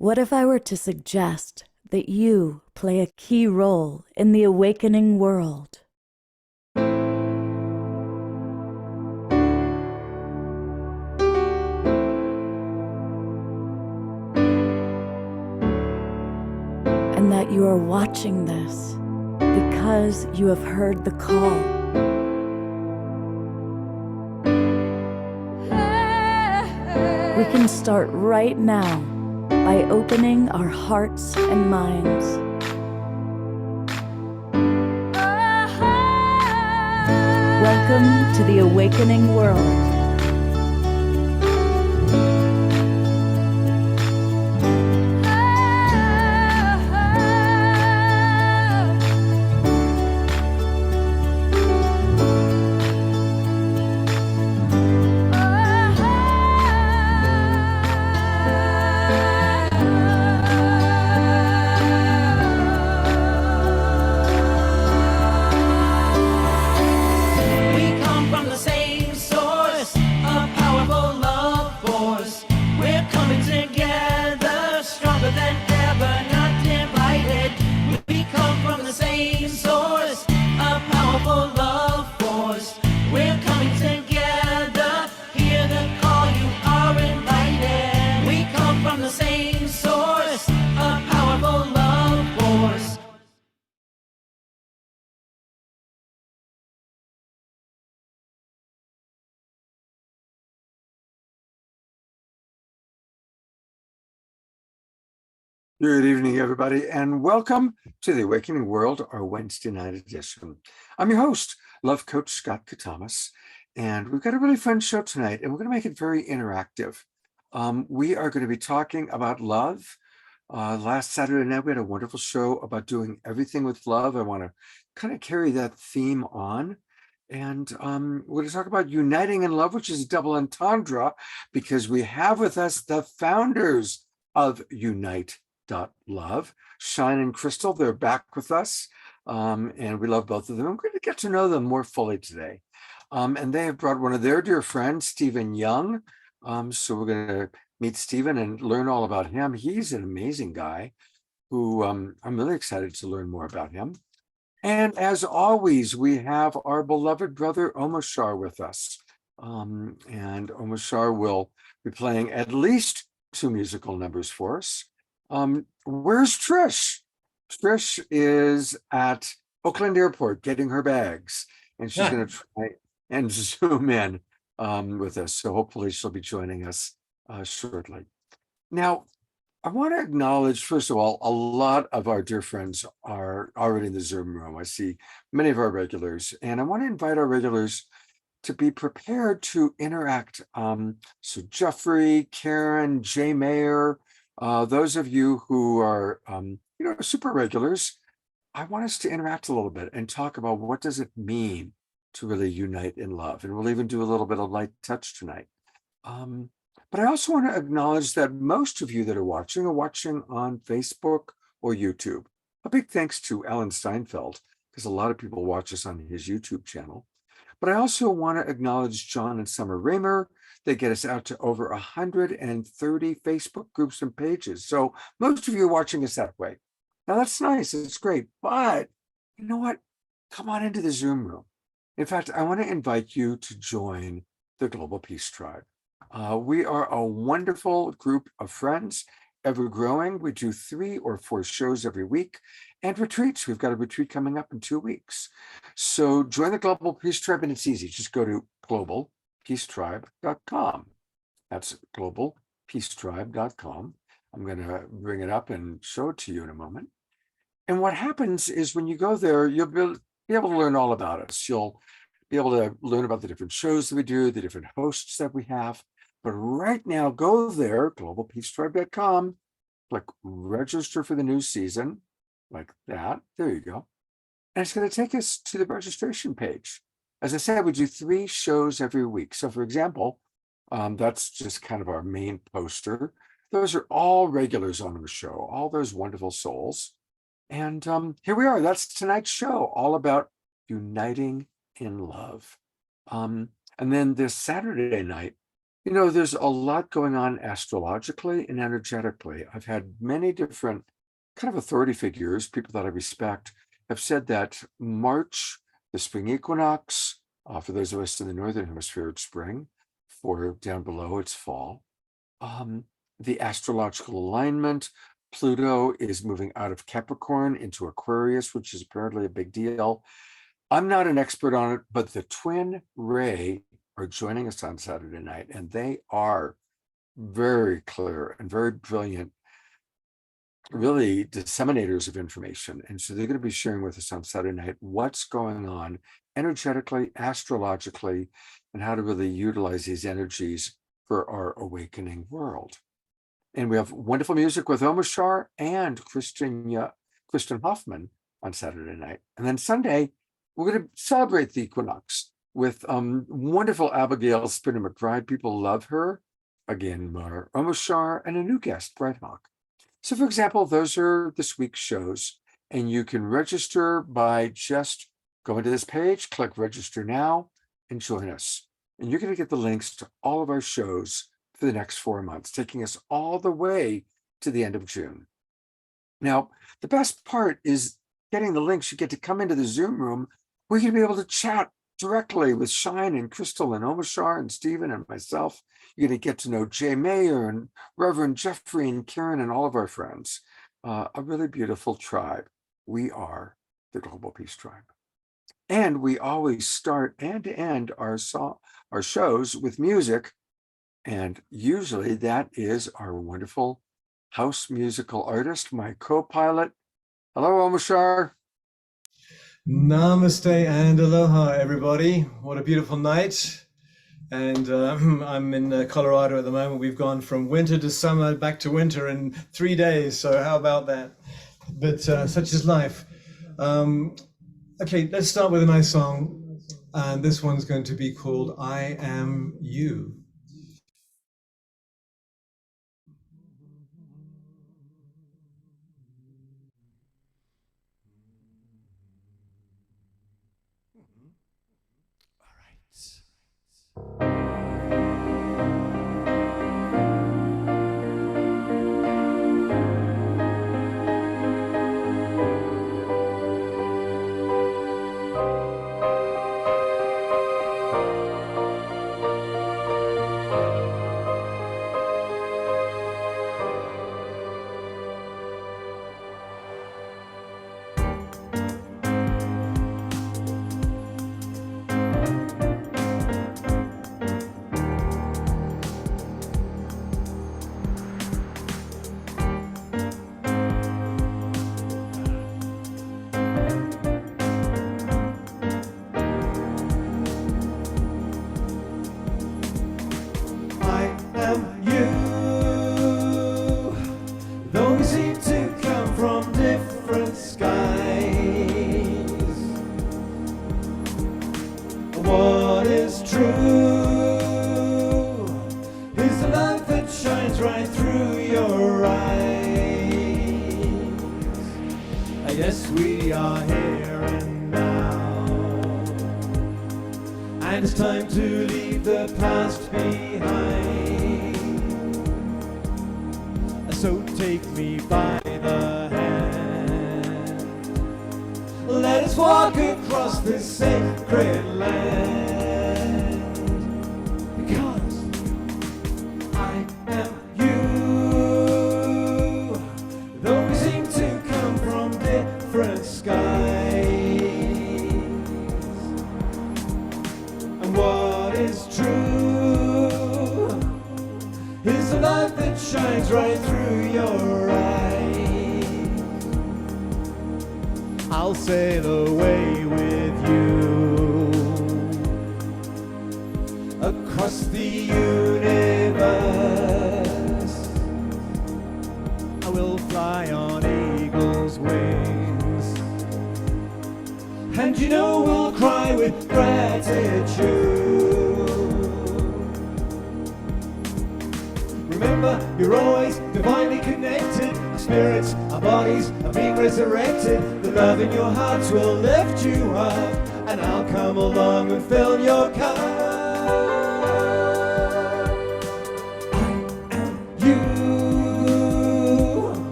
What if I were to suggest that you play a key role in the awakening world? And that you are watching this because you have heard the call. We can start right now by opening our hearts and minds. Welcome to the awakening world. Good evening, everybody, and welcome to the Awakening World, our Wednesday night edition. I'm your host, Love Coach Scott Catamas, and we've got a really fun show tonight, and we're going to make it very interactive. We are going to be talking about love. Last Saturday night, we had a wonderful show about doing everything with love. I want to kind of carry that theme on. And we're going to talk about uniting in love, which is a double entendre, because we have with us the founders of UNITE.LOVE, Shine and Kristall. They're back with us, and we love both of them. I'm going to get to know them more fully today. And they have brought one of their dear friends, Stephen Young. So we're going to meet Stephen and learn all about him. He's an amazing guy who I'm really excited to learn more about him. And as always, we have our beloved brother Omashar with us. And Omashar will be playing at least 2 musical numbers for us. Where's Trish? Trish is at Oakland Airport getting her bags, and she's going to try and zoom in with us. So hopefully she'll be joining us shortly. Now, I want to acknowledge, first of all, a lot of our dear friends are already in the Zoom room. I see many of our regulars, and I want to invite our regulars to be prepared to interact. So Jeffrey, Karen, Jay Mayer, those of you who are, super regulars, I want us to interact a little bit and talk about what does it mean to really unite in love. And we'll even do a little bit of light touch tonight. But I also want to acknowledge that most of you that are watching on Facebook or YouTube. A big thanks to Alan Steinfeld, because a lot of people watch us on his YouTube channel. But I also want to acknowledge John and Summer Raymer. They get us out to over 130 Facebook groups and pages. So most of you are watching us that way. Now that's nice, it's great, but you know what? Come on into the Zoom room. In fact, I want to invite you to join the Global Peace Tribe. We are a wonderful group of friends, ever growing. We do 3 or 4 shows every week, and retreats. We've got a retreat coming up in 2 weeks. So join the Global Peace Tribe, and it's easy. Just go to globalpeacetribe.com. That's globalpeacetribe.com. I'm going to bring it up and show it to you in a moment. And what happens is when you go there, you'll be able to learn all about us. You'll be able to learn about the different shows that we do, the different hosts that we have. But right now, go there, globalpeacetribe.com, click register for the new season, like that. There you go. And it's going to take us to the registration page. As I said, we do 3 shows every week. So for example, that's just kind of our main poster. Those are all regulars on the show, all those wonderful souls. And here we are. That's tonight's show, all about uniting in love. And then this Saturday night, You know, there's a lot going on astrologically and energetically. I've had many different kind of authority figures, people that I respect, have said that March, the spring equinox, for those of us in the northern hemisphere, it's spring. For down below, it's fall. The astrological alignment, Pluto is moving out of Capricorn into Aquarius, which is apparently a big deal. I'm not an expert on it, but the twin Ray are joining us on Saturday night, and they are very clear and very brilliant, really disseminators of information. And so they're going to be sharing with us on Saturday night what's going on energetically, astrologically, and how to really utilize these energies for our awakening world. And we have wonderful music with Omashar and Kristen Hoffman on Saturday night. And then Sunday, we're going to celebrate the equinox with wonderful Abigail Spinner McBride. People love her. Again, Omashar and a new guest, Bright Hawk. So, for example, those are this week's shows, and you can register by just going to this page, click register now, and join us. And you're going to get the links to all of our shows for the next 4 months, taking us all the way to the end of June. Now, the best part is getting the links. You get to come into the Zoom room. We're going to be able to chat directly with Shine and Kristall and Omashar and Stephen and myself. You're going to get to know Jay Mayer and Reverend Jeffrey and Karen and all of our friends. A really beautiful tribe. We are the Global Peace Tribe. And we always start and end our shows with music. And usually that is our wonderful house musical artist, my co-pilot. Hello, Omashar. Namaste and aloha, everybody. What a beautiful night. And I'm in Colorado at the moment. We've gone from winter to summer, back to winter in 3 days. So how about that? But such is life. Okay, let's start with a nice song. And this one's going to be called I Am You.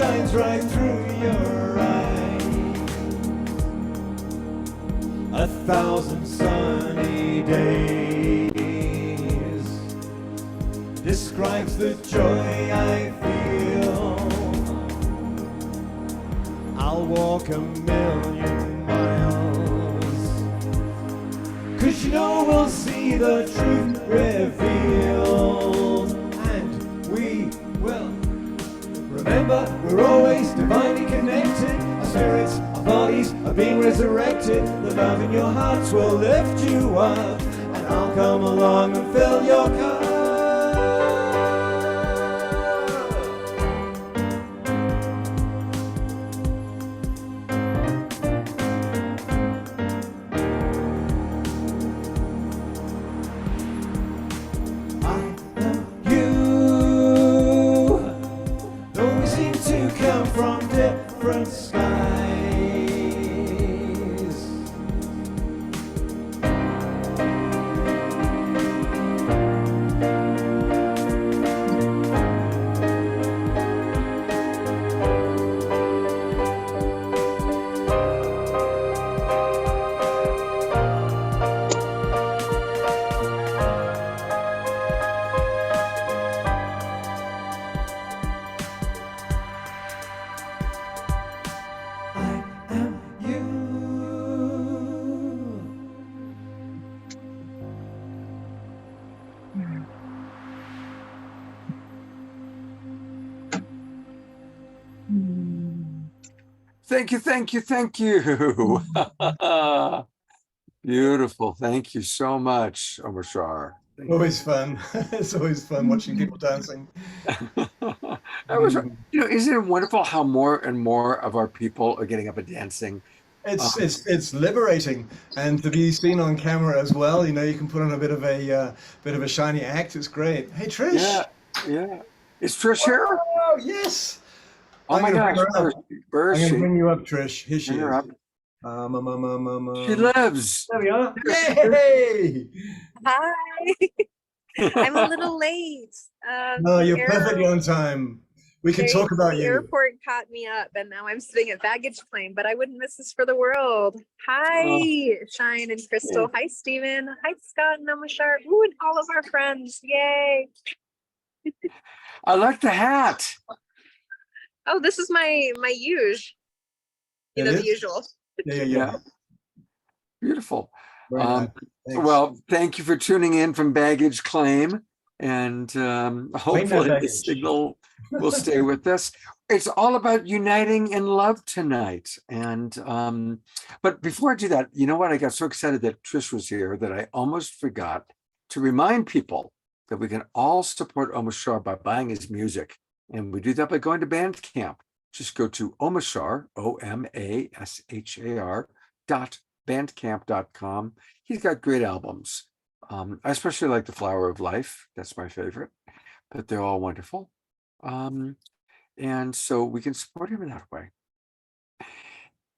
shines right through your eyes. 1,000 sunny days describes the joy I feel. I'll walk 1,000,000 miles, 'cause you know we'll see the truth revealed, and we will remember we're always divinely connected. Our spirits, our bodies are being resurrected. The love in your hearts will lift you up, and I'll come along and fill your cup. Thank you, thank you, thank you. Beautiful. Thank you so much, Omashar. Always fun. It's always fun watching people dancing. That was, isn't it wonderful how more and more of our people are getting up and dancing? It's liberating, and to be seen on camera as well. You can put on a bit of a shiny act. It's great. Hey, Trish. Yeah. Is Trish here? Oh, yes. Oh my gosh. Where is I'm she? gonna bring you up, Trish. Here she Bring is. her up. She lives. There we are. Yay! Hi. I'm a little late. No, the you're air- perfectly on time. We can talk about the you. airport caught me up, and now I'm sitting at baggage claim, but I wouldn't miss this for the world. Hi, Shine and Kristall. Hi, Stephen. Hi, Scott and Omashar. Ooh, and all of our friends. Yay. I like the hat. Oh, this is my huge. It The is? usual. Yeah. Beautiful. Very nice. Thanks. Well, thank you for tuning in from baggage claim, and hopefully the baggage. signal will stay with us. It's all about uniting in love tonight. And but before I do that, you know what? I got so excited that Trish was here that I almost forgot to remind people that we can all support Omashar by buying his music. And we do that by going to Bandcamp. Just go to Omashar, OMASHAR.bandcamp.com. He's got great albums. I especially like The Flower of Life. That's my favorite, but they're all wonderful. And so we can support him in that way.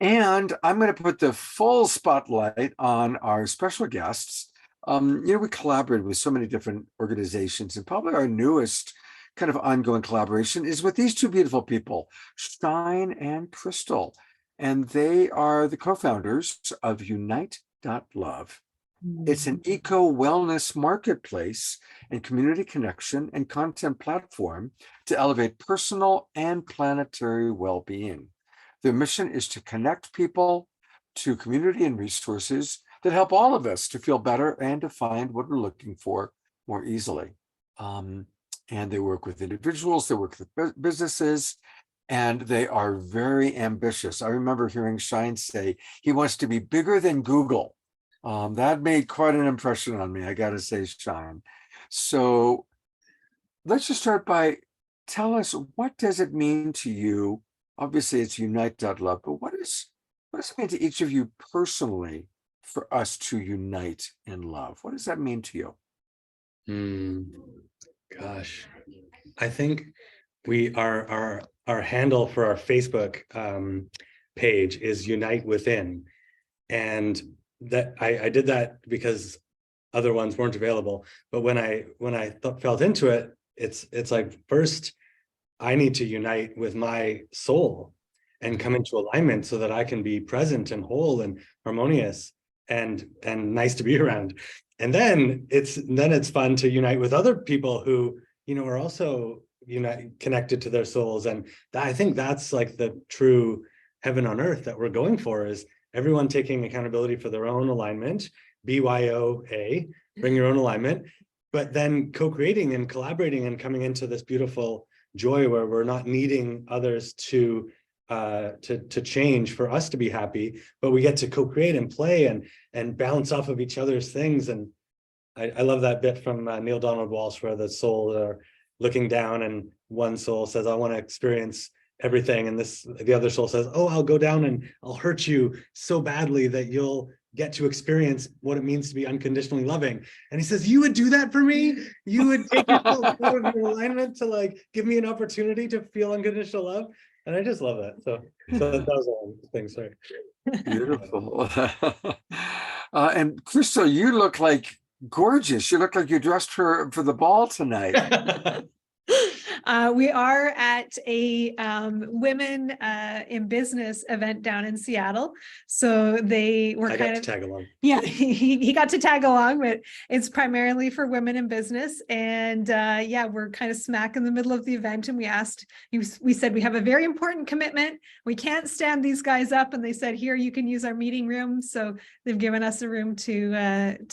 And I'm going to put the full spotlight on our special guests. We collaborated with so many different organizations, and probably our newest kind of ongoing collaboration is with these two beautiful people, Shine and Kristall. And they are the co-founders of UNITE.LOVE. It's an eco-wellness marketplace and community connection and content platform to elevate personal and planetary well-being. Their mission is to connect people to community and resources that help all of us to feel better and to find what we're looking for more easily. And they work with individuals, they work with businesses, and they are very ambitious. I remember hearing Shine say he wants to be bigger than Google. That made quite an impression on me, I gotta say, Shine. So let's just start by, tell us, what does it mean to you? Obviously it's UNITE.LOVE, but what does it mean to each of you personally for us to unite in love? What does that mean to you? Gosh, I think our handle for our Facebook page is Unite Within, and that I did that because other ones weren't available. But when I felt into it, it's like, first I need to unite with my soul and come into alignment so that I can be present and whole and harmonious and nice to be around. And then it's fun to unite with other people who, are also connected to their souls. And I think that's like the true heaven on earth that we're going for, is everyone taking accountability for their own alignment, BYOA, bring your own alignment, but then co-creating and collaborating and coming into this beautiful joy where we're not needing others to change for us to be happy, but we get to co-create and play and bounce off of each other's things. And I love that bit from Neil Donald Walsh, where the souls are looking down and one soul says, I want to experience everything, and the other soul says, oh, I'll go down and I'll hurt you so badly that you'll get to experience what it means to be unconditionally loving. And he says, you would do that for me? You would take yourself out of your alignment to like give me an opportunity to feel unconditional love? And I just love that. So that was all things. Sorry. Beautiful. And Kristall, you look like gorgeous. You look like you're dressed for the ball tonight. We are at a women in business event down in Seattle. So they were I got to tag along. Yeah, he got to tag along, but it's primarily for women in business. And yeah, we're kind of smack in the middle of the event. And we said, we have a very important commitment. We can't stand these guys up. And they said, here, you can use our meeting room. So they've given us a room to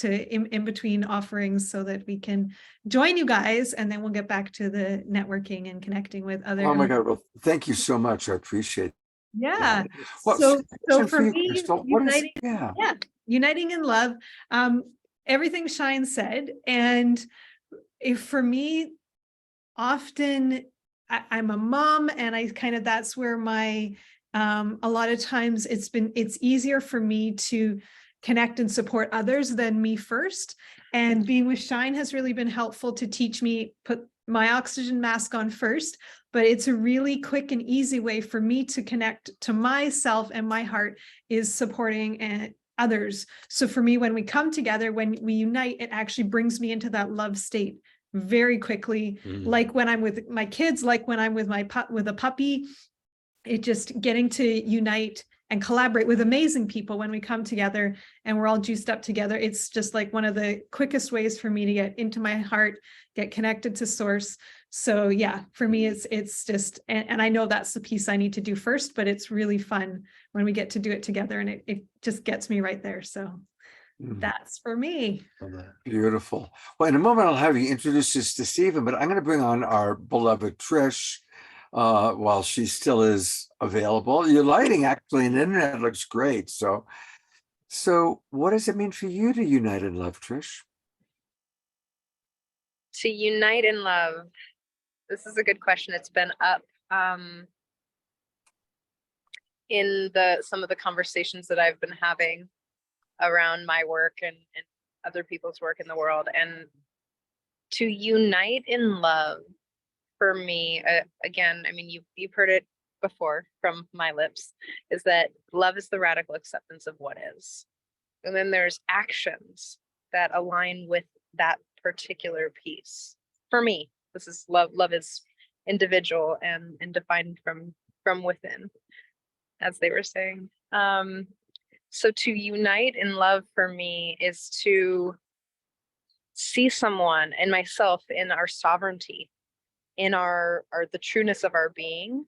in between offerings so that we can join you guys, and then we'll get back to the networking and connecting with other. Oh my God! Well, thank you so much. I appreciate it. Yeah. Well, so for you, me, Kristall, uniting in love. Everything Shine said, and for me, often I'm a mom, and I kind of that's where my a lot of times it's easier for me to connect and support others than me first. And being with Shine has really been helpful to teach me, put my oxygen mask on first, but it's a really quick and easy way for me to connect to myself, and my heart is supporting others. So for me, when we come together, when we unite, it actually brings me into that love state very quickly. Like when I'm with my kids, like when I'm with with a puppy, it just getting to unite and collaborate with amazing people when we come together and we're all juiced up together. It's just like one of the quickest ways for me to get into my heart, get connected to source. So yeah, for me, it's just, and I know that's the piece I need to do first, but it's really fun when we get to do it together, and it just gets me right there. So that's for me. Beautiful. Well, in a moment, I'll have you introduce us to Stephen, but I'm going to bring on our beloved Trish while she still is available. Your lighting actually and internet looks great. So what does it mean for you to unite in love, Trish? To unite in love. This is a good question. It's been up in some of the conversations that I've been having around my work and other people's work in the world. And to unite in love, for me, again, I mean, you've heard it before from my lips, is that love is the radical acceptance of what is. And then there's actions that align with that particular piece. For me, this is love. Love is individual and defined from within, as they were saying. So to unite in love for me is to see someone and myself in our sovereignty, in the trueness of our being,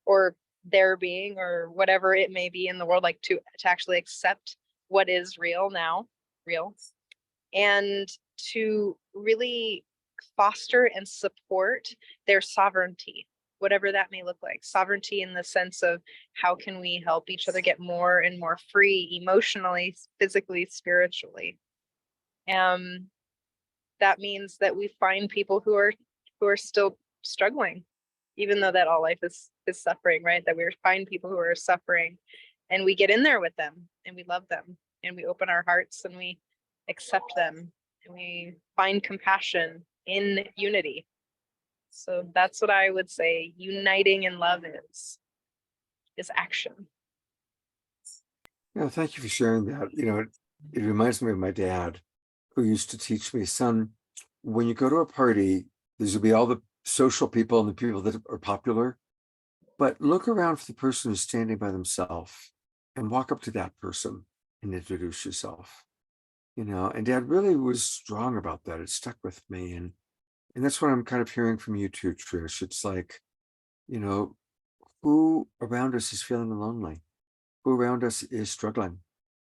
or their being, or whatever it may be in the world, like to actually accept what is real now, and to really foster and support their sovereignty, whatever that may look like. Sovereignty in the sense of how can we help each other get more and more free emotionally, physically, spiritually. That means that we find people who are still struggling, even though that all life is suffering, right? That we find people who are suffering, and we get in there with them, and we love them, and we open our hearts, and we accept them, and we find compassion in unity. So that's what I would say uniting in love is action. Thank you for sharing that. It reminds me of my dad, who used to teach me, son, when you go to a party, there's will be all the social people and the people that are popular, but look around for the person who's standing by themselves and walk up to that person and introduce yourself. And Dad really was strong about that. It stuck with me. And that's what I'm kind of hearing from you too, Trish. It's like, who around us is feeling lonely? Who around us is struggling?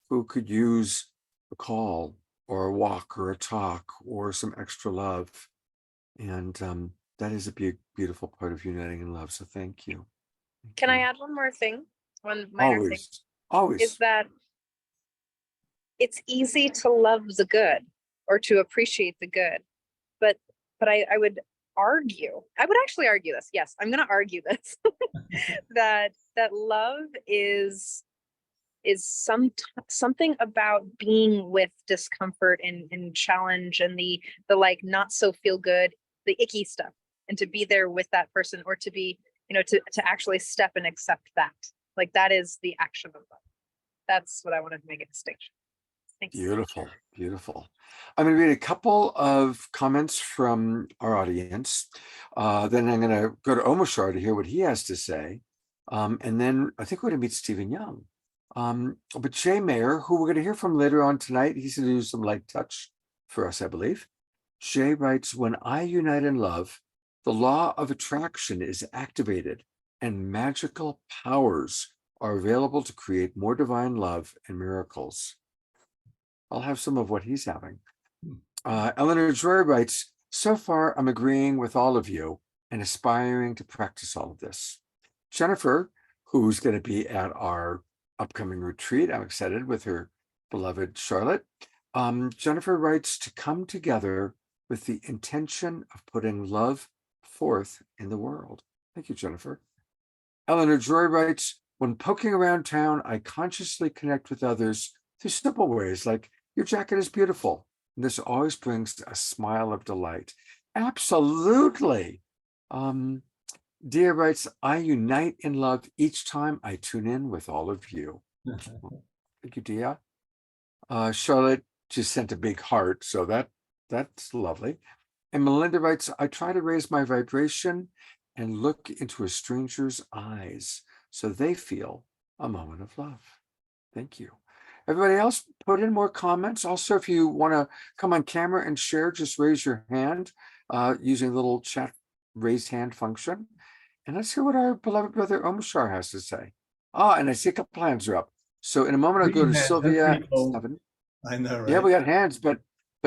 Who could use a call or a walk or a talk or some extra love? And that is a beautiful part of uniting in love. So thank you. Can I add one more thing? One minor thing. Always. Is that it's easy to love the good or to appreciate the good. But I would actually argue this. Yes, I'm going to argue this, that love is something about being with discomfort and challenge and the like not so feel good, the icky stuff, and to be there with that person, or to be, to actually step and accept that. Like that is the action of love. That's what I wanted to make a distinction. Thanks. Beautiful. I'm going to read a couple of comments from our audience. Then I'm going to go to Omashar to hear what he has to say. And then I think we're going to meet Stephen Young. But Jay Mayer, who we're going to hear from later on tonight, he's going to do some light touch for us, I believe. Jay writes, when I unite in love, the law of attraction is activated and magical powers are available to create more divine love and miracles. I'll have some of what he's having. Eleanor Joy writes, so far I'm agreeing with all of you and aspiring to practice all of this. Jennifer, who's going to be at our upcoming retreat, I'm excited with her beloved Charlotte. Jennifer writes, to come together with the intention of putting love forth in the world. Thank you, Jennifer. Eleanor Joy writes, when poking around town, I consciously connect with others through simple ways like, your jacket is beautiful. And this always brings a smile of delight. Absolutely. Dia writes, I unite in love each time I tune in with all of you. Thank you, Dia. Charlotte just sent a big heart, so that's lovely. And Melinda writes, I try to raise my vibration and look into a stranger's eyes so they feel a moment of love. Thank you. Everybody else, put in more comments. Also, if you want to come on camera and share, just raise your hand using the little chat raised hand function. And let's hear what our beloved brother Omashar has to say. And I see a couple hands are up. So in a moment, I'll go to Sylvia. Cool. I know, right? Yeah, we got hands, but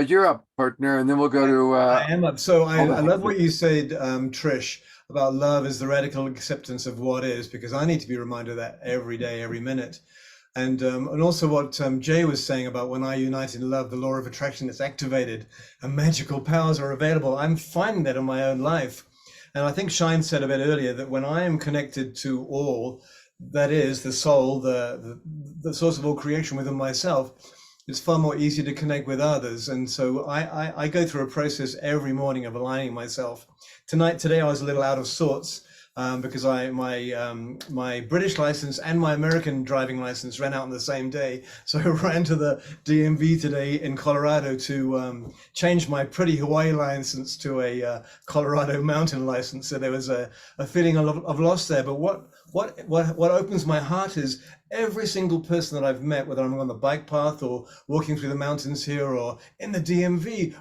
you're up, partner, and then we'll go to. I am up. So I love what you said, Trish, about love is the radical acceptance of what is, because I need to be reminded of that every day, every minute. And also what Jay was saying about when I unite in love, the law of attraction is activated and magical powers are available. I'm finding that in my own life. And I think Shine said a bit earlier that when I am connected to all, that is the soul, the source of all creation within myself, it's far more easy to connect with others. And so I go through a process every morning of aligning myself. Today I was a little out of sorts. Because my British license and my American driving license ran out on the same day. So I ran to the DMV today in Colorado to change my pretty Hawaii license to a Colorado mountain license. So there was a feeling of loss there. But what opens my heart is every single person that I've met, whether I'm on the bike path or walking through the mountains here or in the DMV,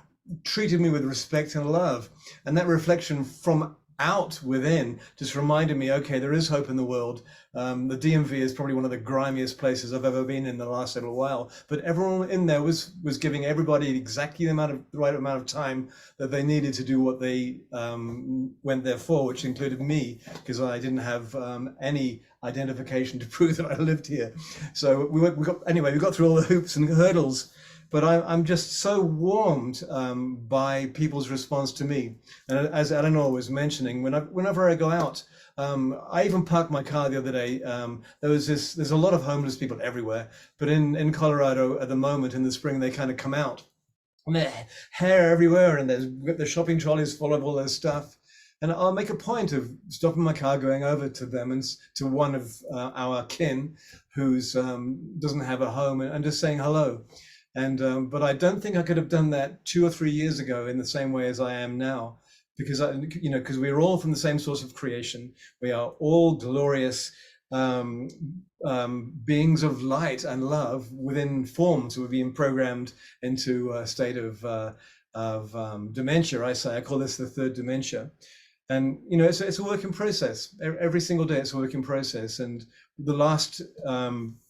treated me with respect and love. And that reflection from out within just reminded me, okay, there is hope in the world. The DMV is probably one of the grimiest places I've ever been in the last little while, but everyone in there was giving everybody exactly the right amount of time that they needed to do what they went there for, which included me, because I didn't have any identification to prove that I lived here. So we got through all the hoops and hurdles. But I'm just so warmed by people's response to me. And as Eleanor was mentioning, whenever I go out, I even parked my car the other day. There's a lot of homeless people everywhere, but in Colorado at the moment in the spring, they kind of come out and their hair everywhere, and the shopping trolleys full of all their stuff. And I'll make a point of stopping my car, going over to them and to one of our kin who's doesn't have a home, and just saying hello. And but I don't think I could have done that 2 or 3 years ago in the same way as I am now, because because we're all from the same source of creation. We are all glorious beings of light and love within forms who are being programmed into a state of dementia. I call this the third dementia. And it's a work in process. Every single day it's a work in process. And the last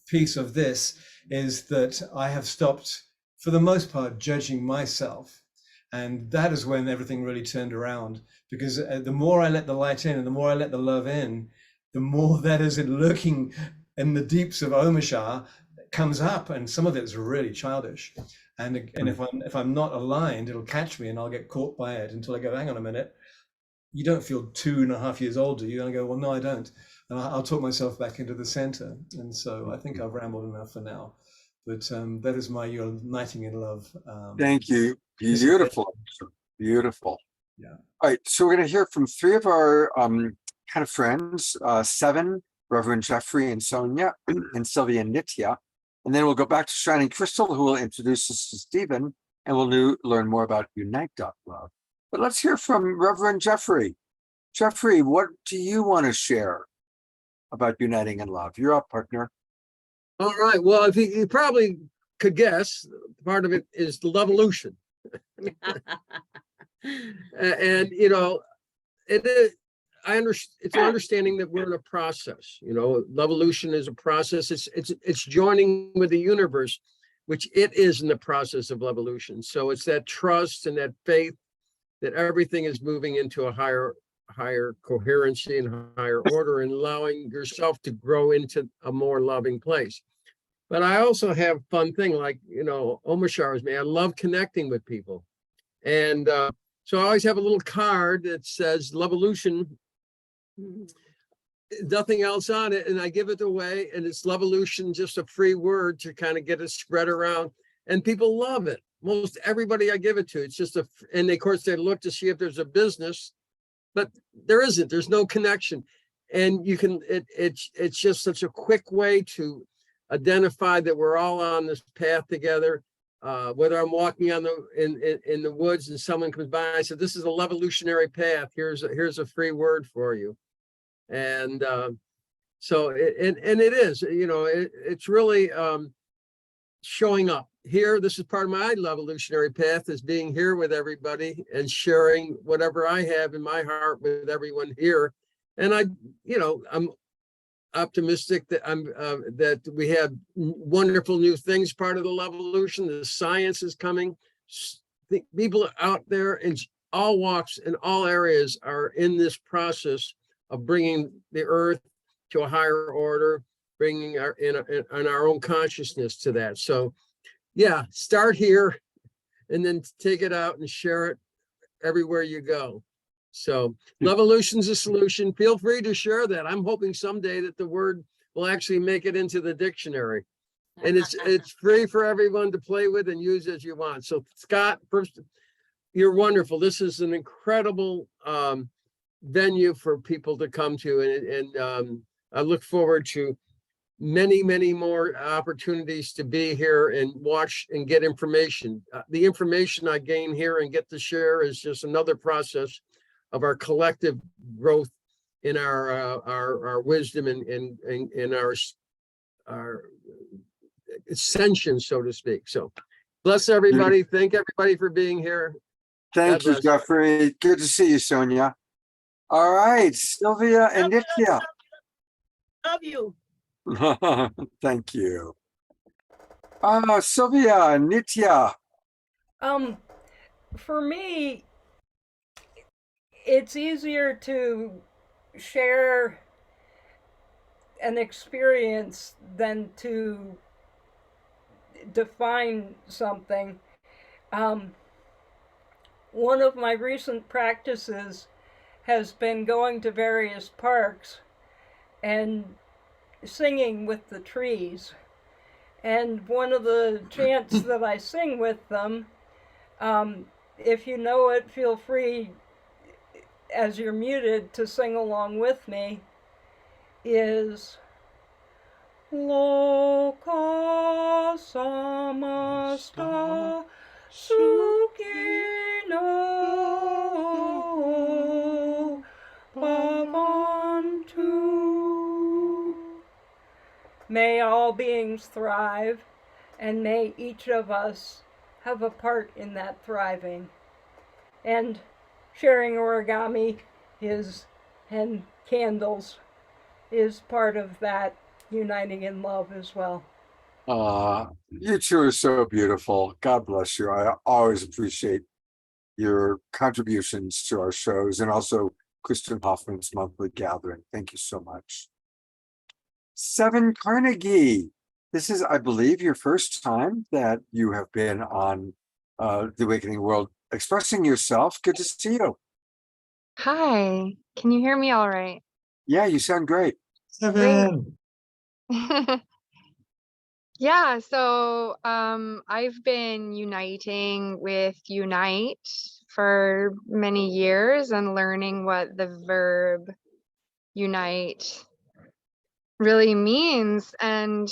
piece of this is that I have stopped, for the most part, judging myself. And that is when everything really turned around, because the more I let the light in and the more I let the love in, the more that is lurking in the deeps of Omashar comes up, and some of it is really childish. And if I'm not aligned, it'll catch me and I'll get caught by it until I go, hang on a minute, you don't feel 2.5 years old, do you? And I go, well, no, I don't. And I'll talk myself back into the center. And so I think I've rambled enough for now. But that is my Uniting in Love. Thank you. Beautiful. Beautiful. Yeah. All right. So we're going to hear from three of our kind of friends, Seven, Reverend Jeffrey and Sonia, and Sylvia and Nitya. And then we'll go back to Shine and Kristall, who will introduce us to Stephen, and we'll learn more about UNITE.LOVE. But let's hear from Reverend Jeffrey. Jeffrey, what do you want to share about Uniting in Love? You're up, partner. All right. Well, if you probably could guess, part of it is the Lovolution. And it is. It's an understanding that we're in a process. Lovolution is a process. It's joining with the universe, which it is in the process of Lovolution. So it's that trust and that faith that everything is moving into a higher coherency and higher order, and allowing yourself to grow into a more loving place. But I also have fun thing, like, Omashar is me. I love connecting with people. And so I always have a little card that says Lovolution, nothing else on it. And I give it away, and it's Lovolution, just a free word to kind of get it spread around. And people love it. Most everybody I give it to, it's just and of course they look to see if there's a business, but there isn't. There's no connection, and you can. It's just such a quick way to identify that we're all on this path together. Whether I'm walking in the woods and someone comes by, I said, "This is a Lovolutionary path. Here's a free word for you," and so it is. It's really showing up here. This is part of my Lovolutionary path, is being here with everybody and sharing whatever I have in my heart with everyone here. And I'm optimistic that that we have wonderful new things part of the Lovolution. The science is coming. The people out there in all walks and all areas are in this process of bringing the earth to a higher order, bringing our own consciousness to that. So yeah, start here and then take it out and share it everywhere you go. So Lovolution's a solution. Feel free to share that. I'm hoping someday that the word will actually make it into the dictionary. And it's free for everyone to play with and use as you want. So Scott, first, you're wonderful. This is an incredible venue for people to come to. And I look forward to many, many more opportunities to be here and watch and get information. The information I gain here and get to share is just another process of our collective growth in our wisdom and our ascension, so to speak. So bless everybody. Thank everybody for being here. Thank you, Jeffrey. Good to see you, Sonia. All right, Sylvia and Nitya. Love you. Thank you. Sylvia and Nitya. For me, it's easier to share an experience than to define something. One of my recent practices has been going to various parks and singing with the trees. And one of the chants that I sing with them, if you know it, feel free, as you're muted, to sing along with me, is Loka samasta sukhino May all beings thrive, and may each of us have a part in that thriving. And sharing origami and candles is part of that uniting in love as well. You two are so beautiful. God bless you. I always appreciate your contributions to our shows and also Kristen Hoffman's monthly gathering. Thank you so much. Seven Carnegie. This is, I believe, your first time that you have been on The Awakening World expressing yourself. Good to see you. Hi, can you hear me all right? Yeah, you sound great. Seven. Yeah, so I've been uniting with Unite for many years and learning what the verb unite really means. And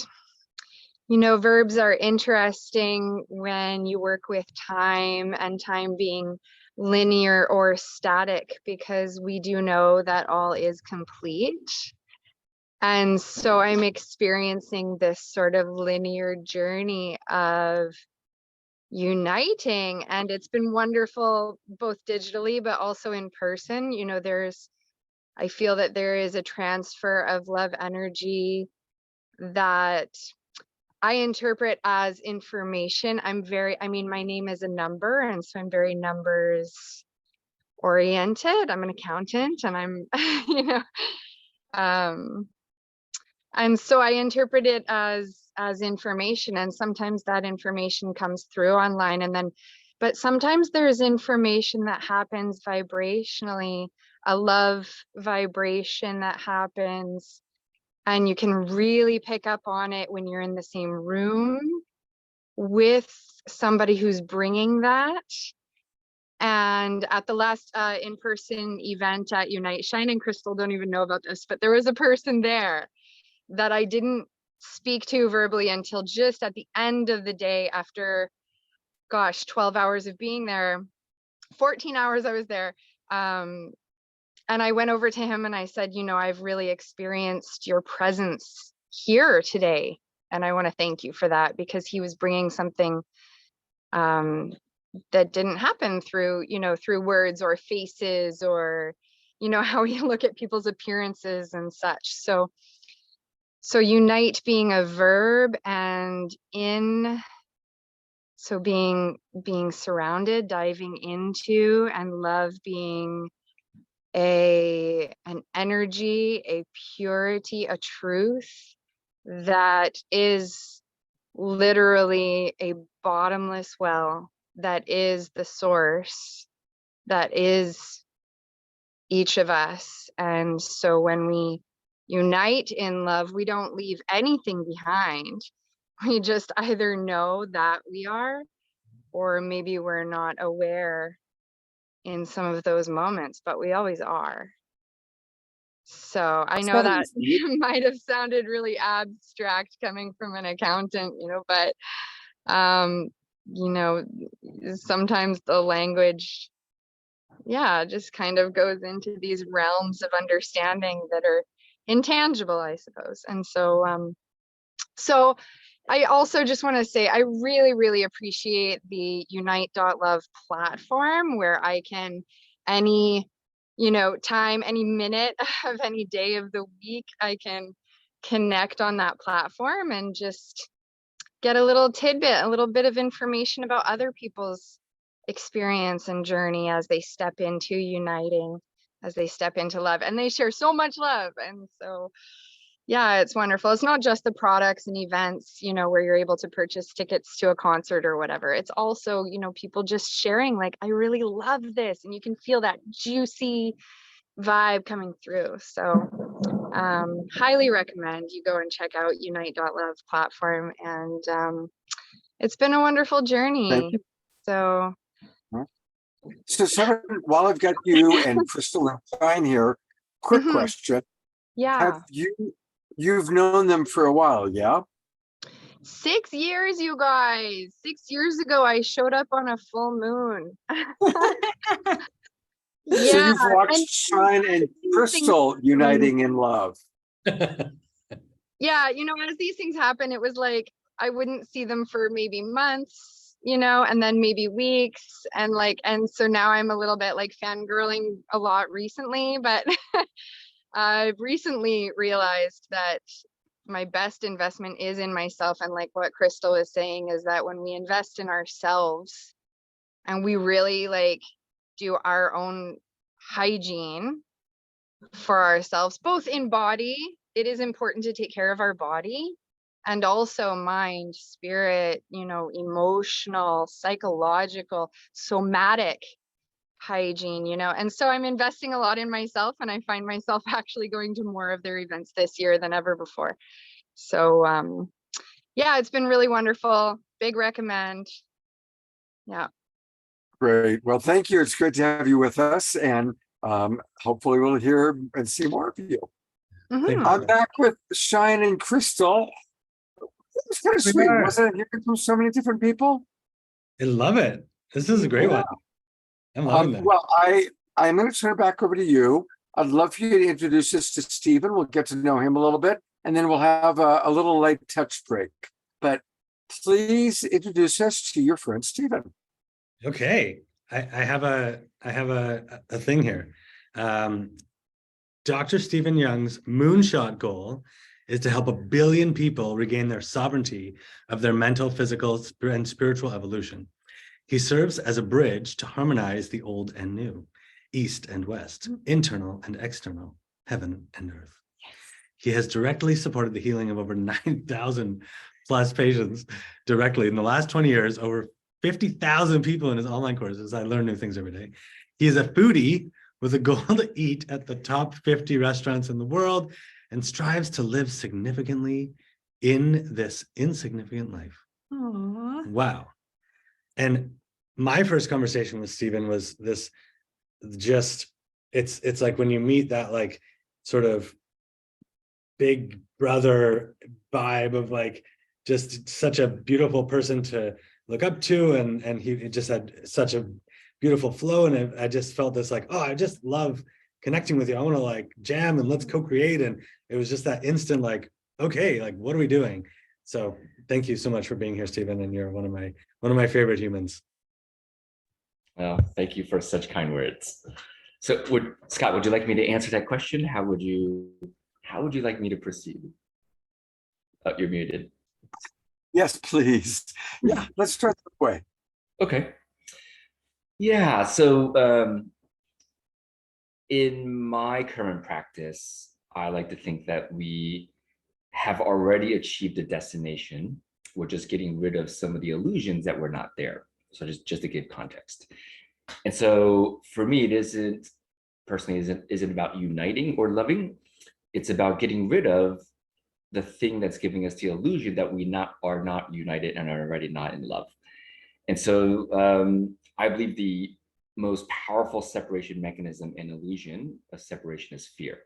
verbs are interesting when you work with time and time being linear or static, because we do know that all is complete. And so I'm experiencing this sort of linear journey of uniting, and it's been wonderful both digitally but also in person. I feel that there is a transfer of love energy that I interpret as information. My name is a number, and so I'm very numbers oriented. I'm an accountant, and I'm, and so I interpret it as information, and sometimes that information comes through online, but sometimes there's information that happens vibrationally, a love vibration that happens, and you can really pick up on it when you're in the same room with somebody who's bringing that. And at the last in-person event at Unite, Shine and Kristall don't even know about this, but there was a person there that I didn't speak to verbally until just at the end of the day, after 12 hours of being there, 14 hours I was there. And I went over to him and I said, I've really experienced your presence here today, and I want to thank you for that, because he was bringing something that didn't happen through words or faces, or how we look at people's appearances and such. So unite being a verb, and being surrounded, diving into, and love being an energy, a purity, a truth that is literally a bottomless well, that is the source, that is each of us. And so when we unite in love, we don't leave anything behind. We just either know that we are, or maybe we're not aware in some of those moments, but we always are. So I know that might have sounded really abstract coming from an accountant, but sometimes the language, just kind of goes into these realms of understanding that are intangible, I suppose. And so I also just want to say I really, really appreciate the UNITE.LOVE platform, where I can any time, any minute of any day of the week, I can connect on that platform and just get a little tidbit, a little bit of information about other people's experience and journey as they step into uniting, as they step into love, and they share so much love. And so it's wonderful. It's not just the products and events, where you're able to purchase tickets to a concert or whatever. It's also, people just sharing, like, I really love this, and you can feel that juicy vibe coming through. So highly recommend you go and check out UNITE.LOVE platform. And it's been a wonderful journey. So Seven, while I've got you and Kristall and Shine here, quick question. Yeah. You've known them for a while, yeah? 6 years, you guys. 6 years ago, I showed up on a full moon. So you've watched Shine and Kristall uniting in love. yeah, as these things happen, it was like I wouldn't see them for maybe months, and then maybe weeks, and so now I'm a little bit like fangirling a lot recently, but I've recently realized that my best investment is in myself. And like what Kristall is saying is that when we invest in ourselves and we really like do our own hygiene for ourselves, both in body, it is important to take care of our body, and also mind, spirit, emotional, psychological, somatic hygiene, and so I'm investing a lot in myself, and I find myself actually going to more of their events this year than ever before. So yeah, it's been really wonderful. Big recommend. Yeah. Great. Well, thank you. It's great to have you with us, and hopefully we'll hear and see more of you. Mhm. I'm back with Shine and Kristall. It was kind of sweet, wasn't it? Hearing from so many different people. I love it. This is a great one. I'm loving that. Well, I'm going to turn it back over to you. I'd love for you to introduce us to Stephen. We'll get to know him a little bit, and then we'll have a little light touch break. But please introduce us to your friend Stephen. Okay, I have a thing here. Dr. Stephen Young's moonshot goal is to help 1 billion people regain their sovereignty of their mental, physical, and spiritual evolution. He serves as a bridge to harmonize the old and new, east and west, internal and external, heaven and earth. He has directly supported the healing of over 9,000 plus patients directly. In the last 20 years, over 50,000 people in his online courses. I learn new things every day. He is a foodie with a goal to eat at the top 50 restaurants in the world and strives to live significantly in this insignificant life. Aww. Wow. And my first conversation with Stephen was this, just, it's like when you meet that like sort of big brother vibe of like, just such a beautiful person to look up to, and he just had such a beautiful flow, and I just felt this like, oh, I just love connecting with you. I want to like jam and let's co-create, and it was just that instant like, okay, like what are we doing? So thank you so much for being here, Stephen, and you're one of my favorite humans. Well, thank you for such kind words. So Scott, would you like me to answer that question? How would you like me to proceed? Oh, you're muted. Yes, please. Yeah, let's start that way. Okay. Yeah, so in my current practice, I like to think that we have already achieved a destination. We're just getting rid of some of the illusions that were not there. So just to give context. And so for me, it isn't about uniting or loving. It's about getting rid of the thing that's giving us the illusion that we are not united and are already not in love. And so I believe the most powerful separation mechanism in illusion of separation is fear.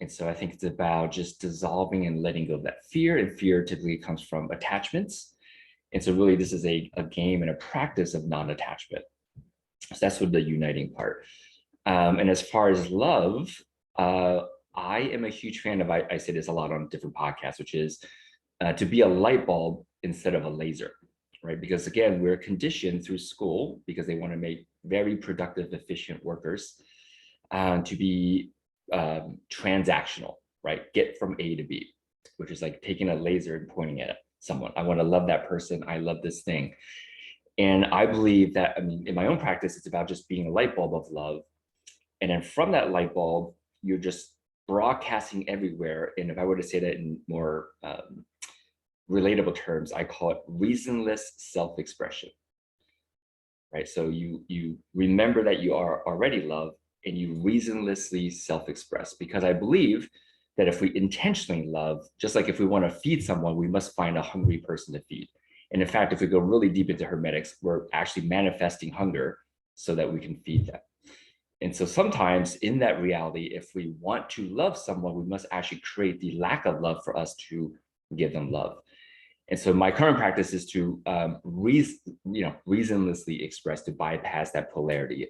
And so I think it's about just dissolving and letting go of that fear, and fear typically comes from attachments. And so really this is a game and a practice of non-attachment. So that's what the uniting part. And as far as love, I am a huge fan of, I say this a lot on different podcasts, which is to be a light bulb instead of a laser, right? Because again, we're conditioned through school, because they want to make very productive, efficient workers, to be transactional, right? Get from A to B, which is like taking a laser and pointing at someone. I want to love that person. I love this thing. And I believe that, I mean, in my own practice, it's about just being a light bulb of love. And then from that light bulb, you're just broadcasting everywhere. And if I were to say that in more relatable terms, I call it reasonless self-expression, right? So you remember that you are already loved, and you reasonlessly self-express, because I believe that if we intentionally love, just like if we want to feed someone, we must find a hungry person to feed. And in fact, if we go really deep into hermetics, we're actually manifesting hunger so that we can feed them. And so sometimes in that reality, if we want to love someone, we must actually create the lack of love for us to give them love. And so my current practice is to reasonlessly express, to bypass that polarity.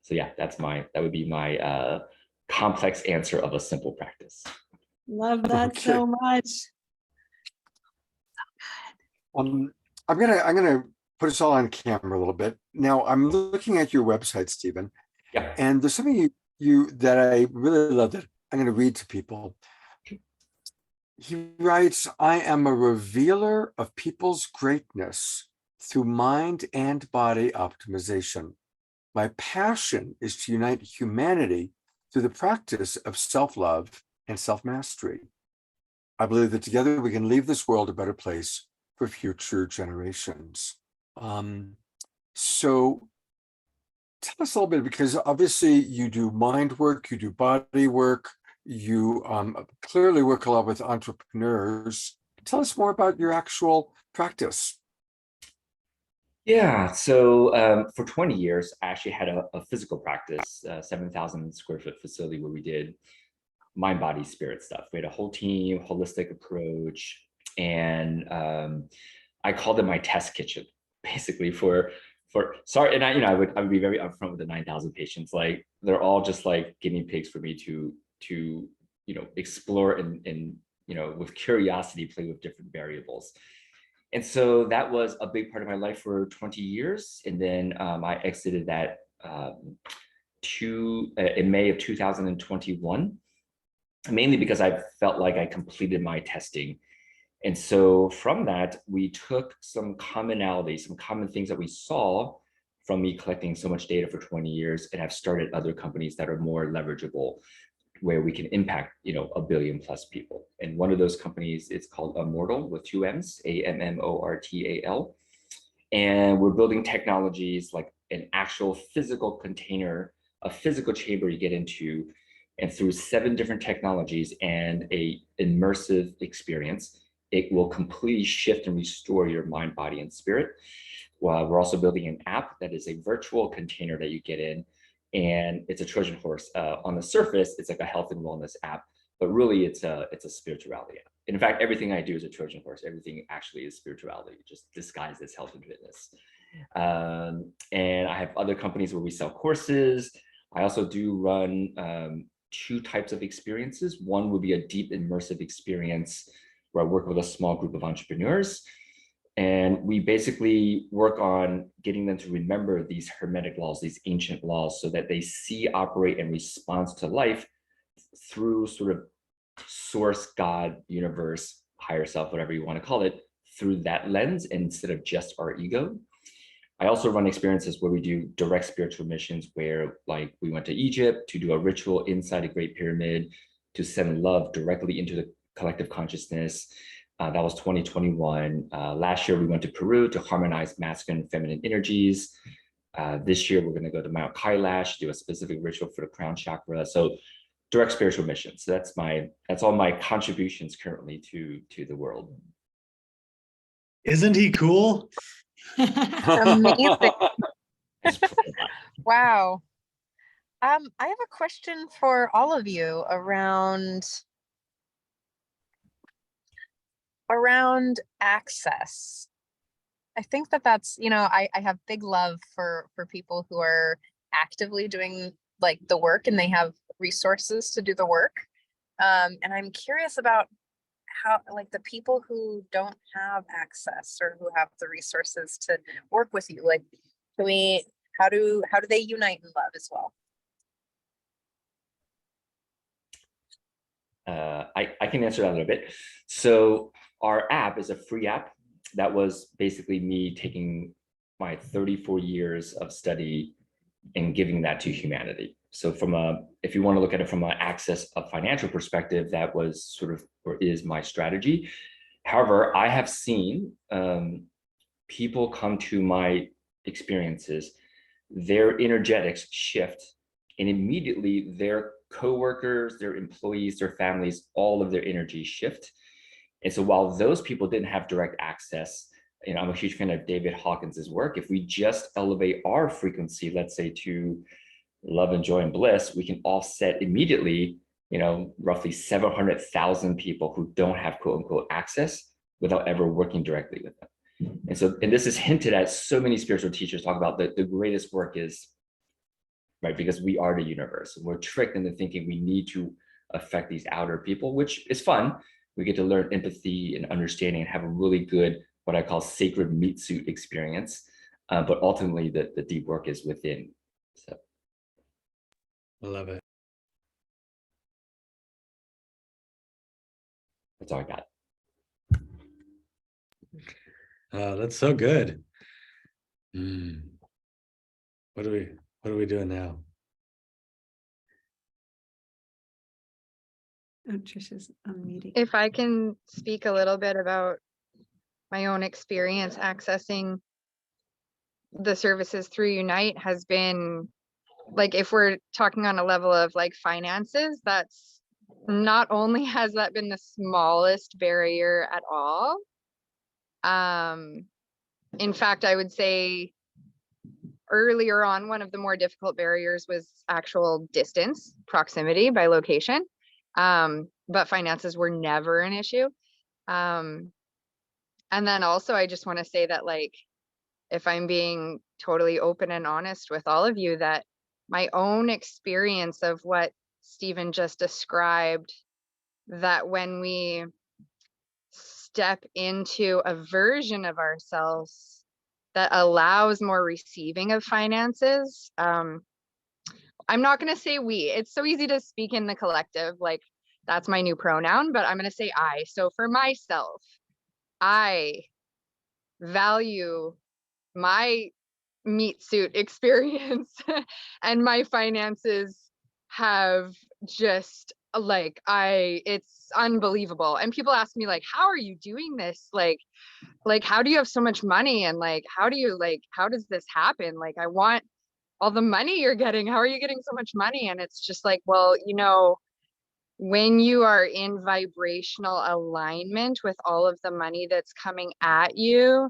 So yeah, that would be my complex answer of a simple practice. Love that so much. I'm gonna put us all on camera a little bit. Now I'm looking at your website, Stephen, Yeah. and there's something you that I really love that I'm gonna read to people. He writes, I am a revealer of people's greatness through mind and body optimization. My passion is to unite humanity through the practice of self-love and self-mastery. I believe that together we can leave this world a better place for future generations. So tell us a little bit, because obviously you do mind work, you do body work, you clearly work a lot with entrepreneurs. Tell us more about your actual practice. Yeah, so for 20 years, I actually had a physical practice, 7,000 square foot facility where we did mind, body, spirit stuff. We had a whole team, holistic approach, and I called it my test kitchen, basically for sorry, and I would be very upfront with the 9,000 patients. Like they're all just like guinea pigs for me to explore and with curiosity play with different variables. And so that was a big part of my life for 20 years. And then I exited that in May of 2021, mainly because I felt like I completed my testing. And so from that, we took some commonalities, some common things that we saw from me collecting so much data for 20 years, and have started other companies that are more leverageable, where we can impact, 1 billion plus people. And one of those companies is called Immortal with 2 M's, AMMORTAL. And we're building technologies like an actual physical container, a physical chamber you get into, and through 7 different technologies and a immersive experience, it will completely shift and restore your mind, body, and spirit. Well, we're also building an app that is a virtual container that you get in, and it's a Trojan horse. On the surface, it's like a health and wellness app, but really it's a spirituality app. In fact, everything I do is a Trojan horse. Everything actually is spirituality, just disguised as health and fitness. And I have other companies where we sell courses. I also do run 2 types of experiences. One would be a deep immersive experience where I work with a small group of entrepreneurs. And we basically work on getting them to remember these hermetic laws, these ancient laws, so that they see, operate, and respond to life through sort of source, God, universe, higher self, whatever you want to call it, through that lens instead of just our ego. I also run experiences where we do direct spiritual missions, where like we went to Egypt to do a ritual inside a Great Pyramid to send love directly into the collective consciousness. That was 2021. Last year, we went to Peru to harmonize masculine and feminine energies. This year, we're going to go to Mount Kailash, do a specific ritual for the crown chakra. So direct spiritual missions. So that's all my contributions currently to the world. Isn't he cool? Amazing. Wow. I have a question for all of you around access. I think that's, I have big love for people who are actively doing like the work and they have resources to do the work. And I'm curious about how, like, the people who don't have access or who have the resources to work with you, like, how do they unite in love as well? I can answer that a little bit. So our app is a free app. That was basically me taking my 34 years of study and giving that to humanity. So if you want to look at it from an access of financial perspective, that was sort of, or is my strategy. However, I have seen people come to my experiences, their energetics shift, and immediately their coworkers, their employees, their families, all of their energy shift. And so while those people didn't have direct access, and I'm a huge fan of David Hawkins's work, if we just elevate our frequency, let's say to love and joy and bliss, we can offset immediately, roughly 700,000 people who don't have quote unquote access without ever working directly with them. And this is hinted at. So many spiritual teachers talk about the greatest work is, right, because we are the universe. And we're tricked into thinking we need to affect these outer people, which is fun. We get to learn empathy and understanding and have a really good, what I call sacred meat suit experience. But ultimately the deep work is within. So I love it. that's all I got. That's so good. What are we doing now? Oh, Trish is unmuting. If I can speak a little bit about my own experience accessing the services through Unite has been, like, if we're talking on a level of like finances, that's not only has that been the smallest barrier at all. In fact, I would say earlier on, one of the more difficult barriers was actual distance, proximity by location. But finances were never an issue. And then also, I just want to say that, like, if I'm being totally open and honest with all of you, that my own experience of what Stephen just described, that when we step into a version of ourselves that allows more receiving of finances, I'm not going to say we, it's so easy to speak in the collective, like that's my new pronoun, but I'm going to say I. So for myself, I value my meat suit experience and my finances have just like, it's unbelievable. And people ask me like, how are you doing this? Like, how do you have so much money? And like, how does this happen? Like, I want all the money you're getting. How are you getting so much money? And it's just like, well, you know, when you are in vibrational alignment with all of the money that's coming at you,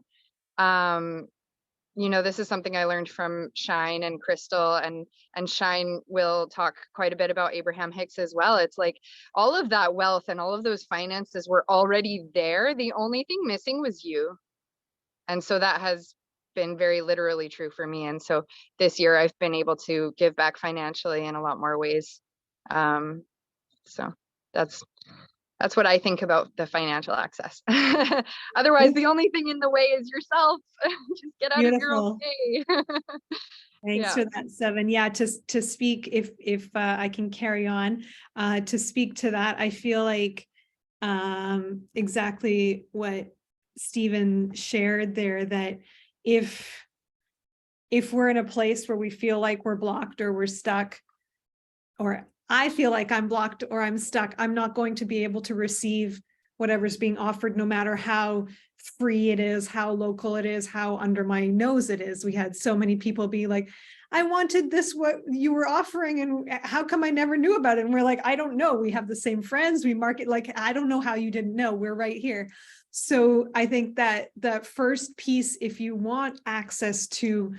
you know, this is something I learned from Shine and Kristall, and Shine will talk quite a bit about Abraham Hicks as well. It's like all of that wealth and all of those finances were already there. The only thing missing was you. And so that has been very literally true for me. And so this year I've been able to give back financially in a lot more ways. So that's what I think about the financial access. Otherwise, the only thing in the way is yourself. Just get out of your own way. Thanks for that, Seven. Yeah, to speak, if I can carry on, to speak to that, I feel like exactly what Stephen shared there, that if we're in a place where we feel like we're blocked or we're stuck, or I feel like I'm blocked or I'm stuck, I'm not going to be able to receive whatever's being offered, no matter how free it is, how local it is, how under my nose it is. We had so many people be like, I wanted this, what you were offering, and how come I never knew about it? And we're like, I don't know. We have the same friends, we market, like, I don't know how you didn't know, we're right here. So I think that the first piece, if you want access to